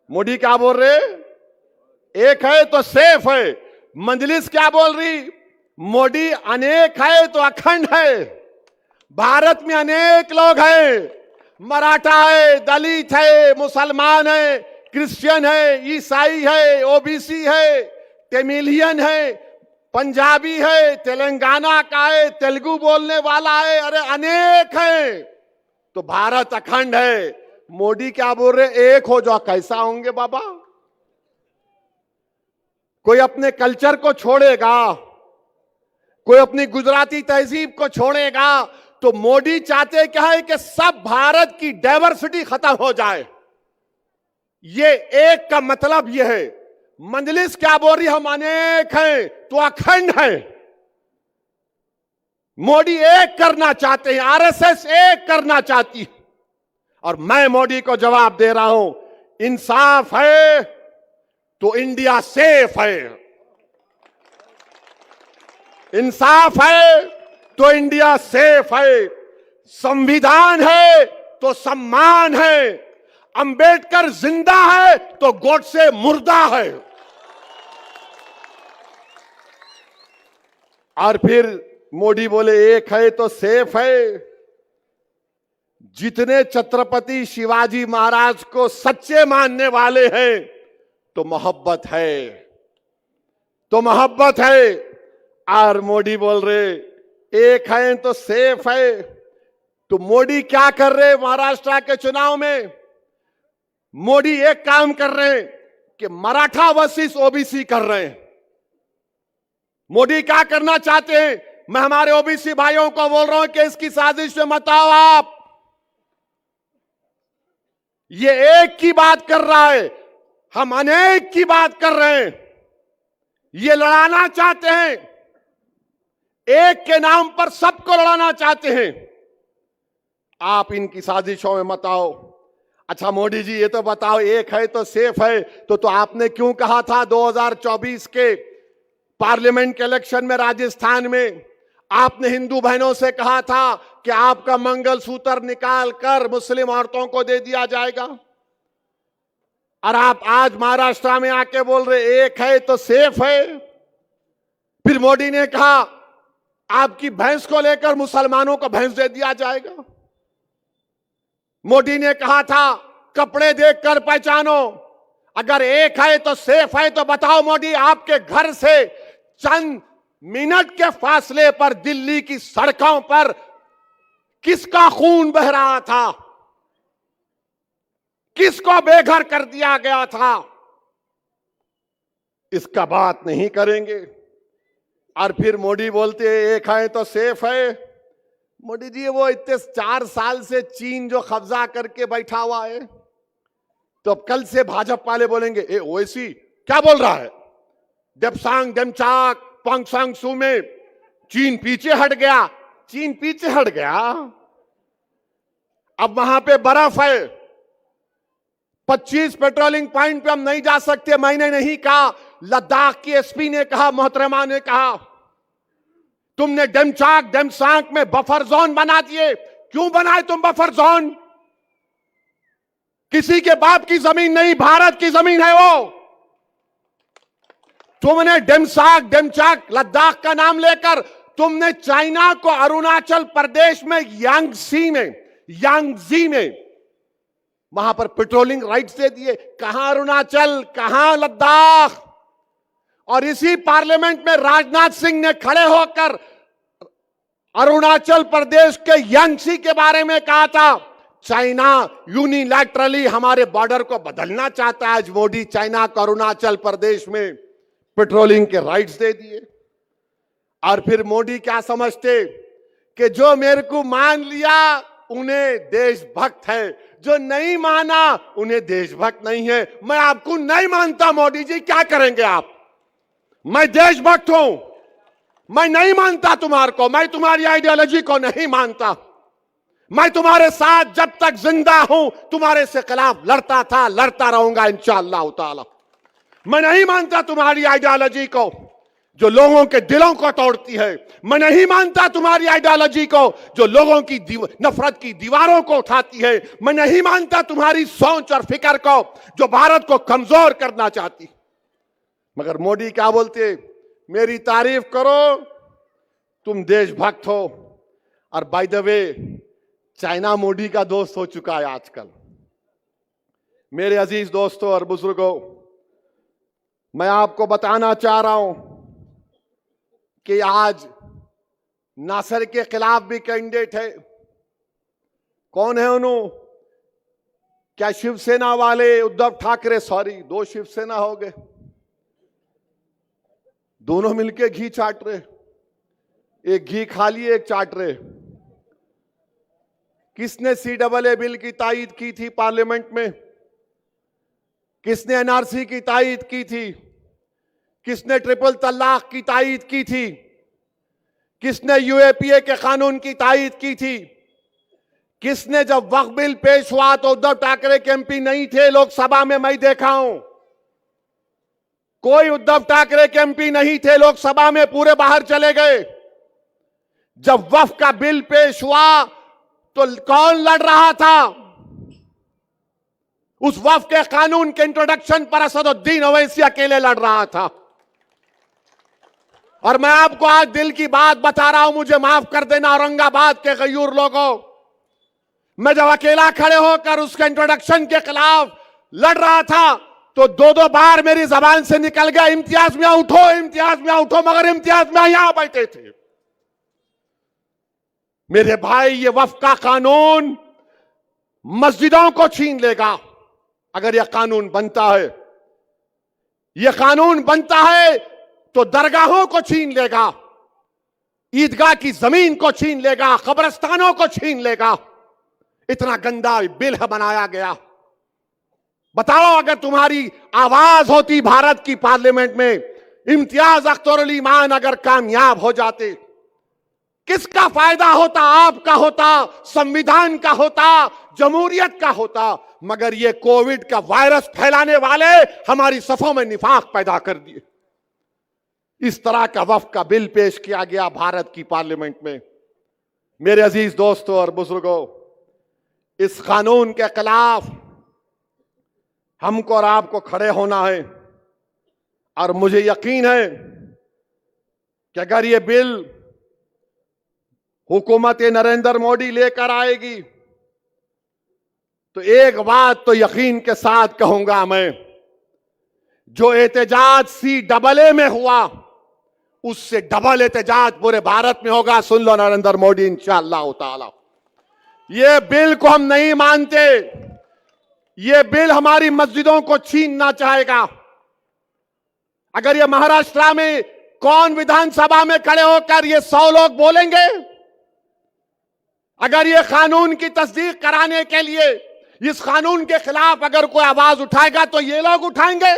मोदी क्या बोल रहे? एक है तो सेफ है। मजलिस क्या बोल रही? मोदी अनेक है तो अखंड है। भारत में अनेक लोग हैं, मराठा है, दलित है, मुसलमान है, क्रिश्चियन है, ईसाई है, ओबीसी है, तमिलियन है, पंजाबी है, तेलंगाना का है, तेलुगु बोलने वाला है, अरे अनेक है। तो भारत अखंड है। मोदी क्या बोल रहे? एक हो जाओ। कैसा होंगे बाबा? कोई अपने कल्चर को छोड़ेगा, कोई अपनी गुजराती तहजीब को छोड़ेगा? तो मोदी चाहते क्या है कि सब भारत की डाइवर्सिटी खत्म हो जाए। ये एक का मतलब ये है। मजलिस क्या बोल रही? हम अनेक हैं तो अखंड हैं। मोदी एक करना चाहते हैं, आरएसएस एक करना चाहती है। और मैं मोदी को जवाब दे रहा हूं, इंसाफ है तो इंडिया सेफ है, इंसाफ है तो इंडिया सेफ है, संविधान है तो सम्मान है, अंबेडकर जिंदा है तो गोडसे मुर्दा है। और फिर मोदी बोले एक है तो सेफ है। जितने छत्रपति शिवाजी महाराज को सच्चे मानने वाले हैं तो मोहब्बत है, तो मोहब्बत है। और मोदी बोल रहे एक है तो सेफ है। तो मोदी क्या कर रहे महाराष्ट्र के चुनाव में? मोदी एक काम कर रहे हैं कि मराठा वर्सेस ओबीसी कर रहे हैं। मोदी क्या करना चाहते हैं? मैं हमारे ओबीसी भाइयों को बोल रहा हूं कि इसकी साजिश में मत आओ आप। ये एक की बात कर रहा है, हम अनेक की बात कर रहे हैं। ये लड़ाना चाहते हैं, एक के नाम पर सबको लड़ाना चाहते हैं। आप इनकी साजिशों में मत आओ। अच्छा मोदी जी ये तो बताओ, एक है तो सेफ है, तो आपने क्यों कहा था 2024 के पार्लियामेंट के इलेक्शन में राजस्थान में आपने हिंदू बहनों से कहा था कि आपका मंगलसूत्र निकाल कर मुस्लिम औरतों को दे दिया जाएगा? और आप आज महाराष्ट्र में आके बोल रहे एक है तो सेफ है। फिर मोदी ने कहा आपकी भैंस को लेकर मुसलमानों को भैंस दे दिया जाएगा। मोदी ने कहा था कपड़े देखकर पहचानो, अगर एक है तो सेफ है। तो बताओ मोदी, आपके घर से चंद मिनट के फासले पर दिल्ली की सड़कों पर किसका खून बह रहा था, किसको बेघर कर दिया गया था, इसका बात नहीं करेंगे। और फिर मोदी बोलते हैं एक है तो सेफ है। मोदी जी, वो इतने 4 साल से चीन जो कब्जा करके बैठा हुआ है, तो अब कल से भाजपा वाले बोलेंगे ए ओवैसी क्या बोल रहा है, डेप्सांग डेमचाक पोंगसांग सू में चीन पीछे हट गया। चीन पीछे हट गया, अब वहां पे बर्फ है, 25 पेट्रोलिंग पॉइंट पे हम नहीं जा सकते। मैंने नहीं कहा, लद्दाख की एसपी ने कहा, मोहतरमा ने कहा। तुमने डेमचाक डेमसांग में बफर जोन बना दिए। क्यों बनाए तुम बफर जोन? किसी के बाप की जमीन नहीं, भारत की जमीन है वो। तुमने डेमसाक डेमचाक लद्दाख का नाम लेकर तुमने चाइना को अरुणाचल प्रदेश में यांगजी में वहां पर पेट्रोलिंग राइट्स दे दिए। कहां अरुणाचल, कहां लद्दाख। और इसी पार्लियामेंट में राजनाथ सिंह ने खड़े होकर अरुणाचल प्रदेश के यांगसी के बारे में कहा था, चाइना यूनिलैटरली हमारे बॉर्डर को बदलना चाहता है। आज मोदी चाइना को अरुणाचल प्रदेश में पेट्रोलिंग के राइट्स दे दिए। और फिर मोदी क्या समझते कि जो मेरे को मान लिया उन्हें देशभक्त है, जो नहीं माना उन्हें देशभक्त नहीं है। मैं आपको नहीं मानता मोदी जी, क्या करेंगे आप? मैं देशभक्त हूं, मैं नहीं मानता तुम्हारे को, मैं तुम्हारी आइडियोलॉजी को नहीं मानता। मैं तुम्हारे साथ जब तक जिंदा हूं तुम्हारे से खिलाफ लड़ता था, लड़ता रहूंगा इंशाअल्लाह ताला। मैं नहीं मानता तुम्हारी आइडियोलॉजी को जो लोगों के दिलों को तोड़ती है। मैं नहीं मानता तुम्हारी आइडियोलॉजी को जो लोगों की नफरत की दीवारों को उठाती है। मैं नहीं मानता तुम्हारी सोच और फिक्र को जो भारत को कमजोर करना चाहती। मगर मोदी क्या बोलते, मेरी तारीफ करो, तुम देशभक्त हो। और by the way, China Modi का दोस्त हो चुका है आजकल। मेरे अजीज दोस्तों और बुजुर्गों, मैं आपको बताना चाह रहा हूं कि आज नासर के खिलाफ भी कैंडिडेट है। कौन है उन्होंने? क्या शिवसेना वाले उद्धव ठाकरे, सॉरी 2 शिवसेना हो गए, दोनों मिलके घी चाट रहे। एक घी खा लिए, एक चाट रहे। किसने CAA बिल की तायीद की थी पार्लियामेंट में? किसने NRC की तायीद की थी? किसने ट्रिपल तलाक की तायीद की थी? किसने UAPA के कानून की तायीद की थी? किसने, जब वक्फ बिल पेश हुआ तो उद्धव ठाकरे के MP नहीं थे लोकसभा में, मैं देखा हूं। कोई उद्धव ठाकरे के MP नहीं थे लोकसभा में, पूरे बाहर चले गए। जब वक्फ का बिल पेश हुआ तो कौन लड़ रहा था? उस वक्फ के कानून के इंट्रोडक्शन पर असदुद्दीन ओवैसी अकेले लड़ रहा था। और मैं आपको आज दिल की बात बता रहा हूं, मुझे माफ कर देना औरंगाबाद के गयूर लोगों, मैं जब अकेला खड़े होकर उसके इंट्रोडक्शन के खिलाफ लड़ रहा था तो 2-2 बार मेरी जबान से निकल गया, इम्तियाज मियां उठो, इम्तियाज मियां उठो, मगर इम्तियाज मियां यहां बैठे थे। मेरे भाई, ये वक्फ का कानून मस्जिदों को छीन लेगा अगर यह कानून बनता है। यह कानून बनता है तो दरगाहों को छीन लेगा, ईदगाह की जमीन को छीन लेगा, कब्रिस्तानों को छीन लेगा। इतना गंदा बिल बनाया गया। बताओ, अगर तुम्हारी आवाज होती भारत की पार्लियामेंट में, इम्तियाज अख्तर अली ईमान अगर कामयाब हो जाते, किसका फायदा होता? आपका होता, संविधान का होता, जमहूरियत का होता। मगर ये कोविड का वायरस फैलाने वाले हमारी सफों में निफाक पैदा कर दिए। इस तरह का वक्फ का बिल पेश किया गया भारत की पार्लियामेंट में। मेरे अजीज दोस्तों और बुजुर्गों, इस कानून के खिलाफ हमको और आपको खड़े होना है। और मुझे यकीन है कि अगर ये बिल हुकूमत नरेंद्र मोदी लेकर आएगी तो एक बात तो यकीन के साथ कहूंगा मैं, जो एहतजाज CAA में हुआ उससे डबल एहतजाज पूरे भारत में होगा। सुन लो नरेंद्र मोदी, इंशाअल्लाह ताला। ये बिल को हम नहीं मानते। ये बिल हमारी मस्जिदों को छीनना चाहेगा। अगर ये महाराष्ट्र में कौन विधानसभा में खड़े होकर ये 100 लोग बोलेंगे? अगर ये कानून की तस्दीक कराने के लिए इस कानून के खिलाफ अगर कोई आवाज उठाएगा तो ये लोग उठाएंगे।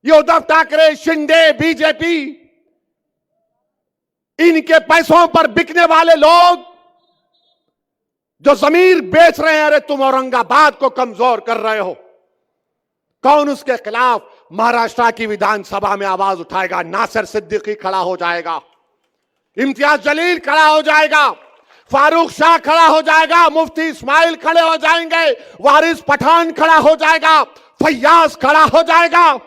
ये उद्धव ठाकरे, शिंदे, बीजेपी, इनके पैसों पर बिकने वाले लोग जो जमीर बेच रहे हैं, अरे तुम औरंगाबाद को कमजोर कर रहे हो। कौन उसके खिलाफ महाराष्ट्र की विधानसभा में आवाज उठाएगा? नासिर सिद्दीकी खड़ा हो जाएगा, इम्तियाज जलील खड़ा हो जाएगा, फारूक शाह खड़ा हो जाएगा, मुफ्ती इस्माइल खड़े हो जाएंगे, वारिस पठान खड़ा हो जाएगा, फैयाज खड़ा हो जाएगा।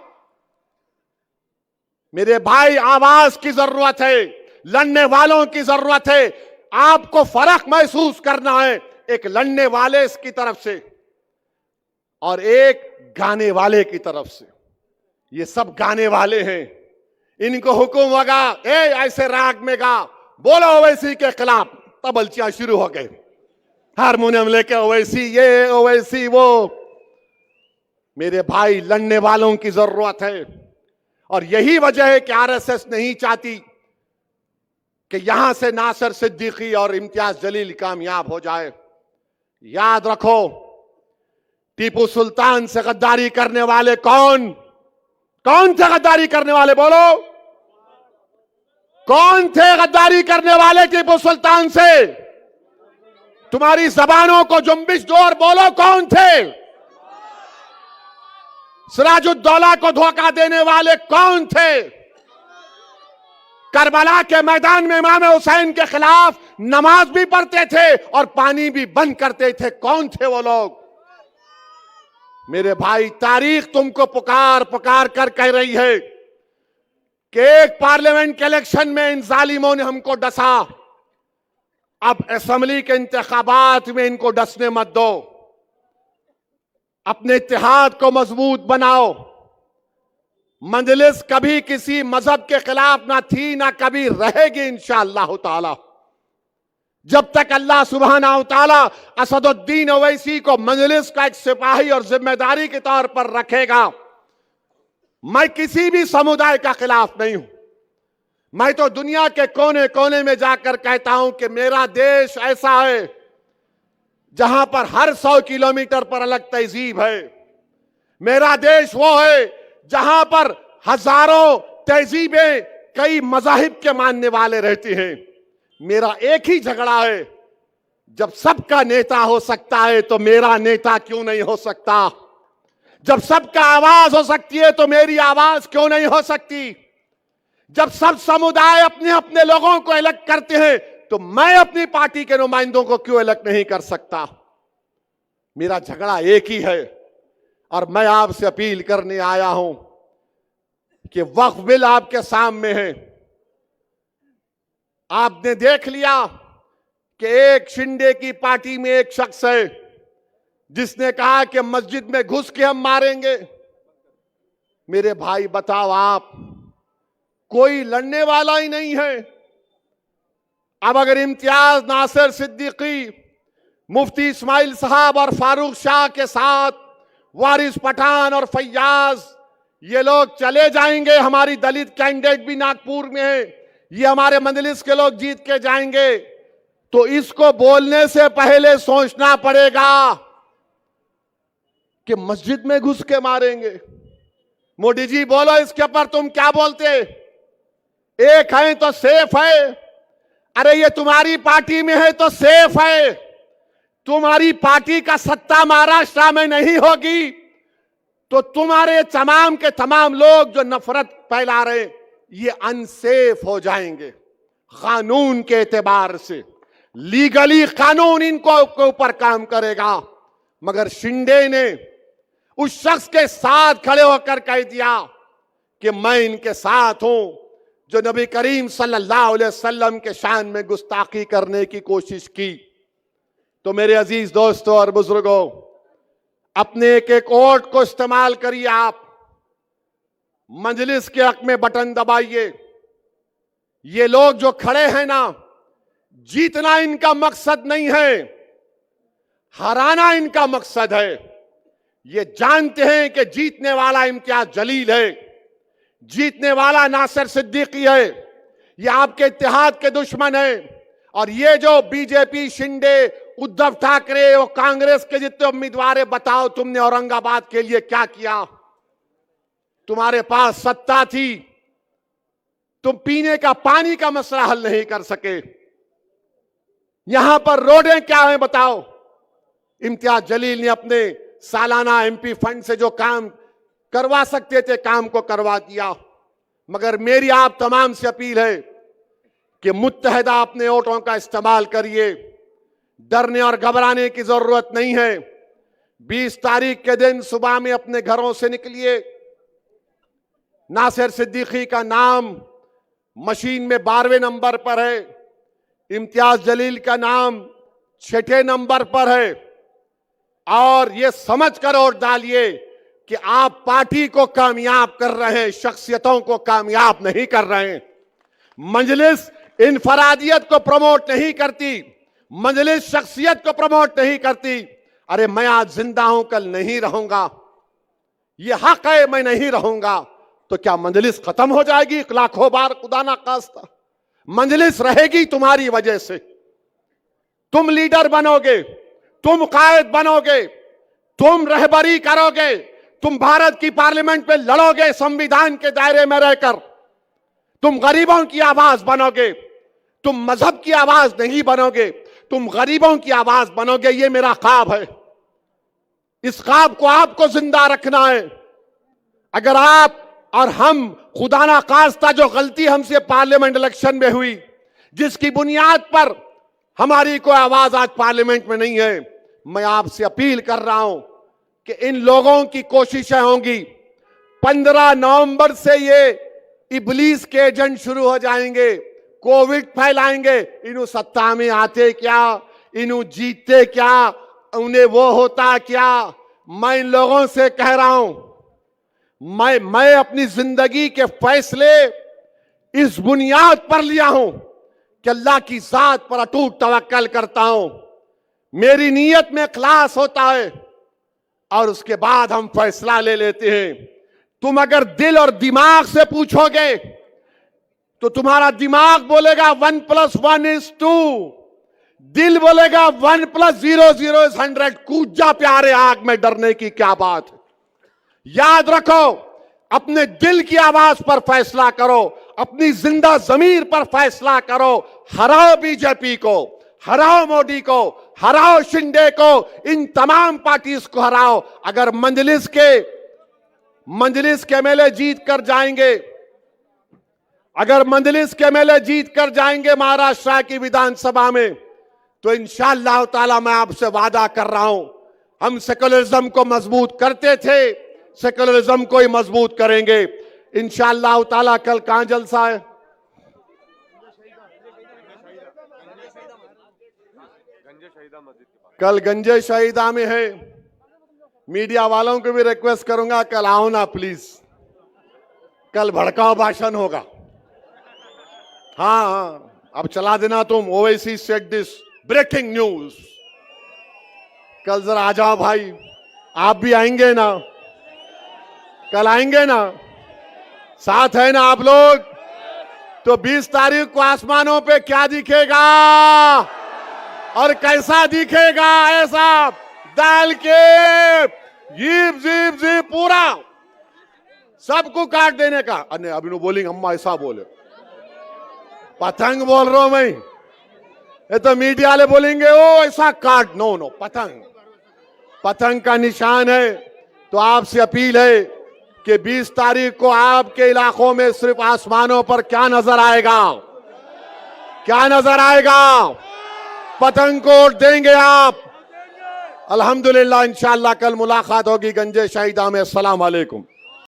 मेरे भाई, आवाज की जरूरत है, लड़ने वालों की जरूरत है। आपको फर्क महसूस करना है, एक लड़ने वाले की तरफ से और एक गाने वाले की तरफ से। ये सब गाने वाले हैं, इनको हुक्म होगा, ए ऐसे राग में गा, बोलो ओवैसी के खिलाफ, तबलचियां शुरू हो गए, हारमोनियम लेके ओवैसी ये ओवैसी वो। मेरे भाई, लड़ने वालों की जरूरत है। और यही वजह है कि RSS नहीं चाहती कि यहां से नासिर सिद्दीकी और इम्तियाज जलील कामयाब हो जाए। याद रखो, टीपू सुल्तान से गद्दारी करने वाले कौन थे? गद्दारी करने वाले बोलो, कौन थे गद्दारी करने वाले टीपू सुल्तान से? तुम्हारी जबानों को जुम्बिश दो और बोलो, कौन थे? सिराजुद्दौला को धोखा देने वाले कौन थे? करबला के मैदान में इमाम हुसैन के खिलाफ नमाज भी पढ़ते थे और पानी भी बंद करते थे, कौन थे वो लोग? मेरे भाई, तारीख तुमको पुकार पुकार कर कह रही है कि एक पार्लियामेंट के इलेक्शन में इन जालिमों ने हमको डसा, अब असेंबली के इंतखाबात में इनको डसने मत दो। अपने इत्तेहाद को मजबूत बनाओ। मजलिस कभी किसी मजहब के खिलाफ ना थी, ना कभी रहेगी इंशाअल्लाह ताला। जब तक अल्लाह सुब्हानहू व तआला असदुद्दीन ओवैसी को मजलिस का एक सिपाही और जिम्मेदारी के तौर पर रखेगा, मैं किसी भी समुदाय का खिलाफ नहीं हूं। मैं तो दुनिया के कोने कोने में जाकर कहता हूं कि मेरा देश ऐसा है जहां पर हर 100 किलोमीटर पर अलग तहजीब है। मेरा देश वो है जहां पर हजारों तहजीबें, कई मजाहिब के मानने वाले रहते हैं। मेरा एक ही झगड़ा है, जब सबका नेता हो सकता है तो मेरा नेता क्यों नहीं हो सकता? जब सबका आवाज हो सकती है तो मेरी आवाज क्यों नहीं हो सकती? जब सब समुदाय अपने अपने लोगों को अलग करते हैं तो मैं अपनी पार्टी के नुमाइंदों को क्यों अलग नहीं कर सकता? मेरा झगड़ा एक ही है और मैं आपसे अपील करने आया हूं कि वक्फ बिल आपके सामने है। आपने देख लिया कि एक शिंदे की पार्टी में एक शख्स है जिसने कहा कि मस्जिद में घुस के हम मारेंगे। मेरे भाई बताओ, आप कोई लड़ने वाला ही नहीं है। अब अगर इम्तियाज, नासिर सिद्दीकी, मुफ्ती इस्माइल साहब और फारूक शाह के साथ वारिस पठान और फैयाज ये लोग चले जाएंगे, हमारी दलित कैंडिडेट भी नागपुर में है, ये हमारे मजलिस के लोग जीत के जाएंगे, तो इसको बोलने से पहले सोचना पड़ेगा कि मस्जिद में घुस के मारेंगे। मोदी जी बोलो, इसके ऊपर तुम क्या बोलते? एक है तो सेफ है। अरे ये तुम्हारी पार्टी में है तो सेफ है। तुम्हारी पार्टी का सत्ता महाराष्ट्र में नहीं होगी तो तुम्हारे तमाम के तमाम लोग जो नफरत फैला रहे ये अनसेफ हो जाएंगे। कानून के एतबार से, लीगली कानून इनको ऊपर काम करेगा। मगर शिंदे ने उस शख्स के साथ खड़े होकर कह दिया कि मैं इनके साथ हूं जो नबी करीम सल्लल्लाहु अलैहि वसल्लम के शान में गुस्ताखी करने की कोशिश की। तो मेरे अजीज दोस्तों और बुजुर्गों, अपने एक एक वोट को इस्तेमाल करिए। आप मजलिस के हक में बटन दबाइए। ये लोग जो खड़े हैं ना, जीतना इनका मकसद नहीं है, हराना इनका मकसद है। ये जानते हैं कि जीतने वाला इम्तियाज जलील है, जीतने वाला नासिर सिद्दीकी है। ये आपके इत्तेहाद के दुश्मन है। और ये जो बीजेपी, शिंदे, उद्धव ठाकरे और कांग्रेस के जितने उम्मीदवार है, बताओ तुमने औरंगाबाद के लिए क्या किया? तुम्हारे पास सत्ता थी, तुम पीने का पानी का मसला हल नहीं कर सके। यहां पर रोडें क्या हैं बताओ? इम्तियाज जलील ने अपने सालाना एमपी फंड से जो काम करवा सकते थे, काम को करवा दिया। मगर मेरी आप तमाम से अपील है कि मुत्तहदा अपने वोटों का इस्तेमाल करिए। डरने और घबराने की जरूरत नहीं है। 20 तारीख के दिन सुबह में अपने घरों से निकलिए। नासिर सिद्दीकी का नाम मशीन में 12वें नंबर पर है, इम्तियाज जलील का नाम 6ठे नंबर पर है। और यह समझ कर वोट डालिए कि आप पार्टी को कामयाब कर रहे हैं, शख्सियतों को कामयाब नहीं कर रहे हैं। मजलिस इनफरादियत को प्रमोट नहीं करती, मजलिस शख्सियत को प्रमोट नहीं करती। अरे मैं आज जिंदा हूं, कल नहीं रहूंगा, यह हक है, मैं नहीं रहूंगा। तो क्या मजलिस खत्म हो जाएगी? लाखों बार खुदा ना खास्ता, मजलिस रहेगी तुम्हारी वजह से। तुम लीडर बनोगे, तुम कायद बनोगे, तुम रहबरी करोगे, तुम भारत की पार्लियामेंट पे लड़ोगे संविधान के दायरे में रहकर। तुम गरीबों की आवाज बनोगे, तुम मजहब की आवाज नहीं बनोगे, तुम गरीबों की आवाज बनोगे। ये मेरा ख्वाब है। इस ख्वाब को आपको जिंदा रखना है। अगर आप और हम, खुदा ना खास्ता जो गलती हमसे पार्लियामेंट इलेक्शन में हुई, जिसकी बुनियाद पर हमारी कोई आवाज आज पार्लियामेंट में नहीं है, मैं आपसे अपील कर रहा हूं कि इन लोगों की कोशिशें होंगी। 15 नवंबर से ये इबलीस के एजेंट शुरू हो जाएंगे, कोविड फैलाएंगे। इन्हों सत्ता में आते क्या, इन्हों जीतते क्या, उन्हें वो होता क्या? मैं इन लोगों से कह रहा हूं, मैं अपनी जिंदगी के फैसले इस बुनियाद पर लिया हूं कि अल्लाह की जात पर अटूट तवक्कल करता हूं। मेरी नीयत में इखलास होता है और उसके बाद हम फैसला ले लेते हैं। तुम अगर दिल और दिमाग से पूछोगे तो तुम्हारा दिमाग बोलेगा 1 + 1 = 2, दिल बोलेगा 1 + 0 = 100। कूद जा प्यारे आग में, डरने की क्या बात है। याद रखो, अपने दिल की आवाज पर फैसला करो, अपनी जिंदा जमीर पर फैसला करो। हराओ बीजेपी को, हराओ मोदी को, हराओ शिंदे को, इन तमाम पार्टीज को हराओ। अगर मजलिस के एमएलए जीत कर जाएंगे, अगर मजलिस के एमएलए जीत कर जाएंगे महाराष्ट्र की विधानसभा में, तो इंशाअल्लाह ताला मैं आपसे वादा कर रहा हूं, हम सेकुलरिज्म को मजबूत करते थे, सेकुलरिज्म को ही मजबूत करेंगे इंशाअल्लाह ताला। कल कहां जलसा है? कल गंजे शहीदा में है। मीडिया वालों को भी रिक्वेस्ट करूंगा, कल आओ ना प्लीज। कल भड़काऊ भाषण होगा। हाँ, अब चला देना तुम। Owaisi said this, breaking news. कल जरा आ जाओ भाई, आप भी आएंगे ना? कल आएंगे ना? साथ है ना आप लोग? तो 20 तारीख को आसमानों पे क्या दिखेगा और कैसा दिखेगा? ऐसा डाल के जीप जीप जीप पूरा सबको काट देने का। अरे अभी नो बोलेंगे, अम्मा ऐसा बोले, पतंग बोल रहा हूं मैं। ये तो मीडिया वाले बोलेंगे ओ ऐसा काट। नो नो, पतंग, पतंग का निशान है। तो आपसे अपील है कि 20 तारीख को आपके इलाकों में सिर्फ आसमानों पर क्या नजर आएगा? क्या नजर आएगा? पतंग को वोट देंगे आप। अल्हम्दुलिल्लाह, इंशाअल्लाह कल मुलाकात होगी गंजे शहीदा में। अस्सलाम वालेकुम।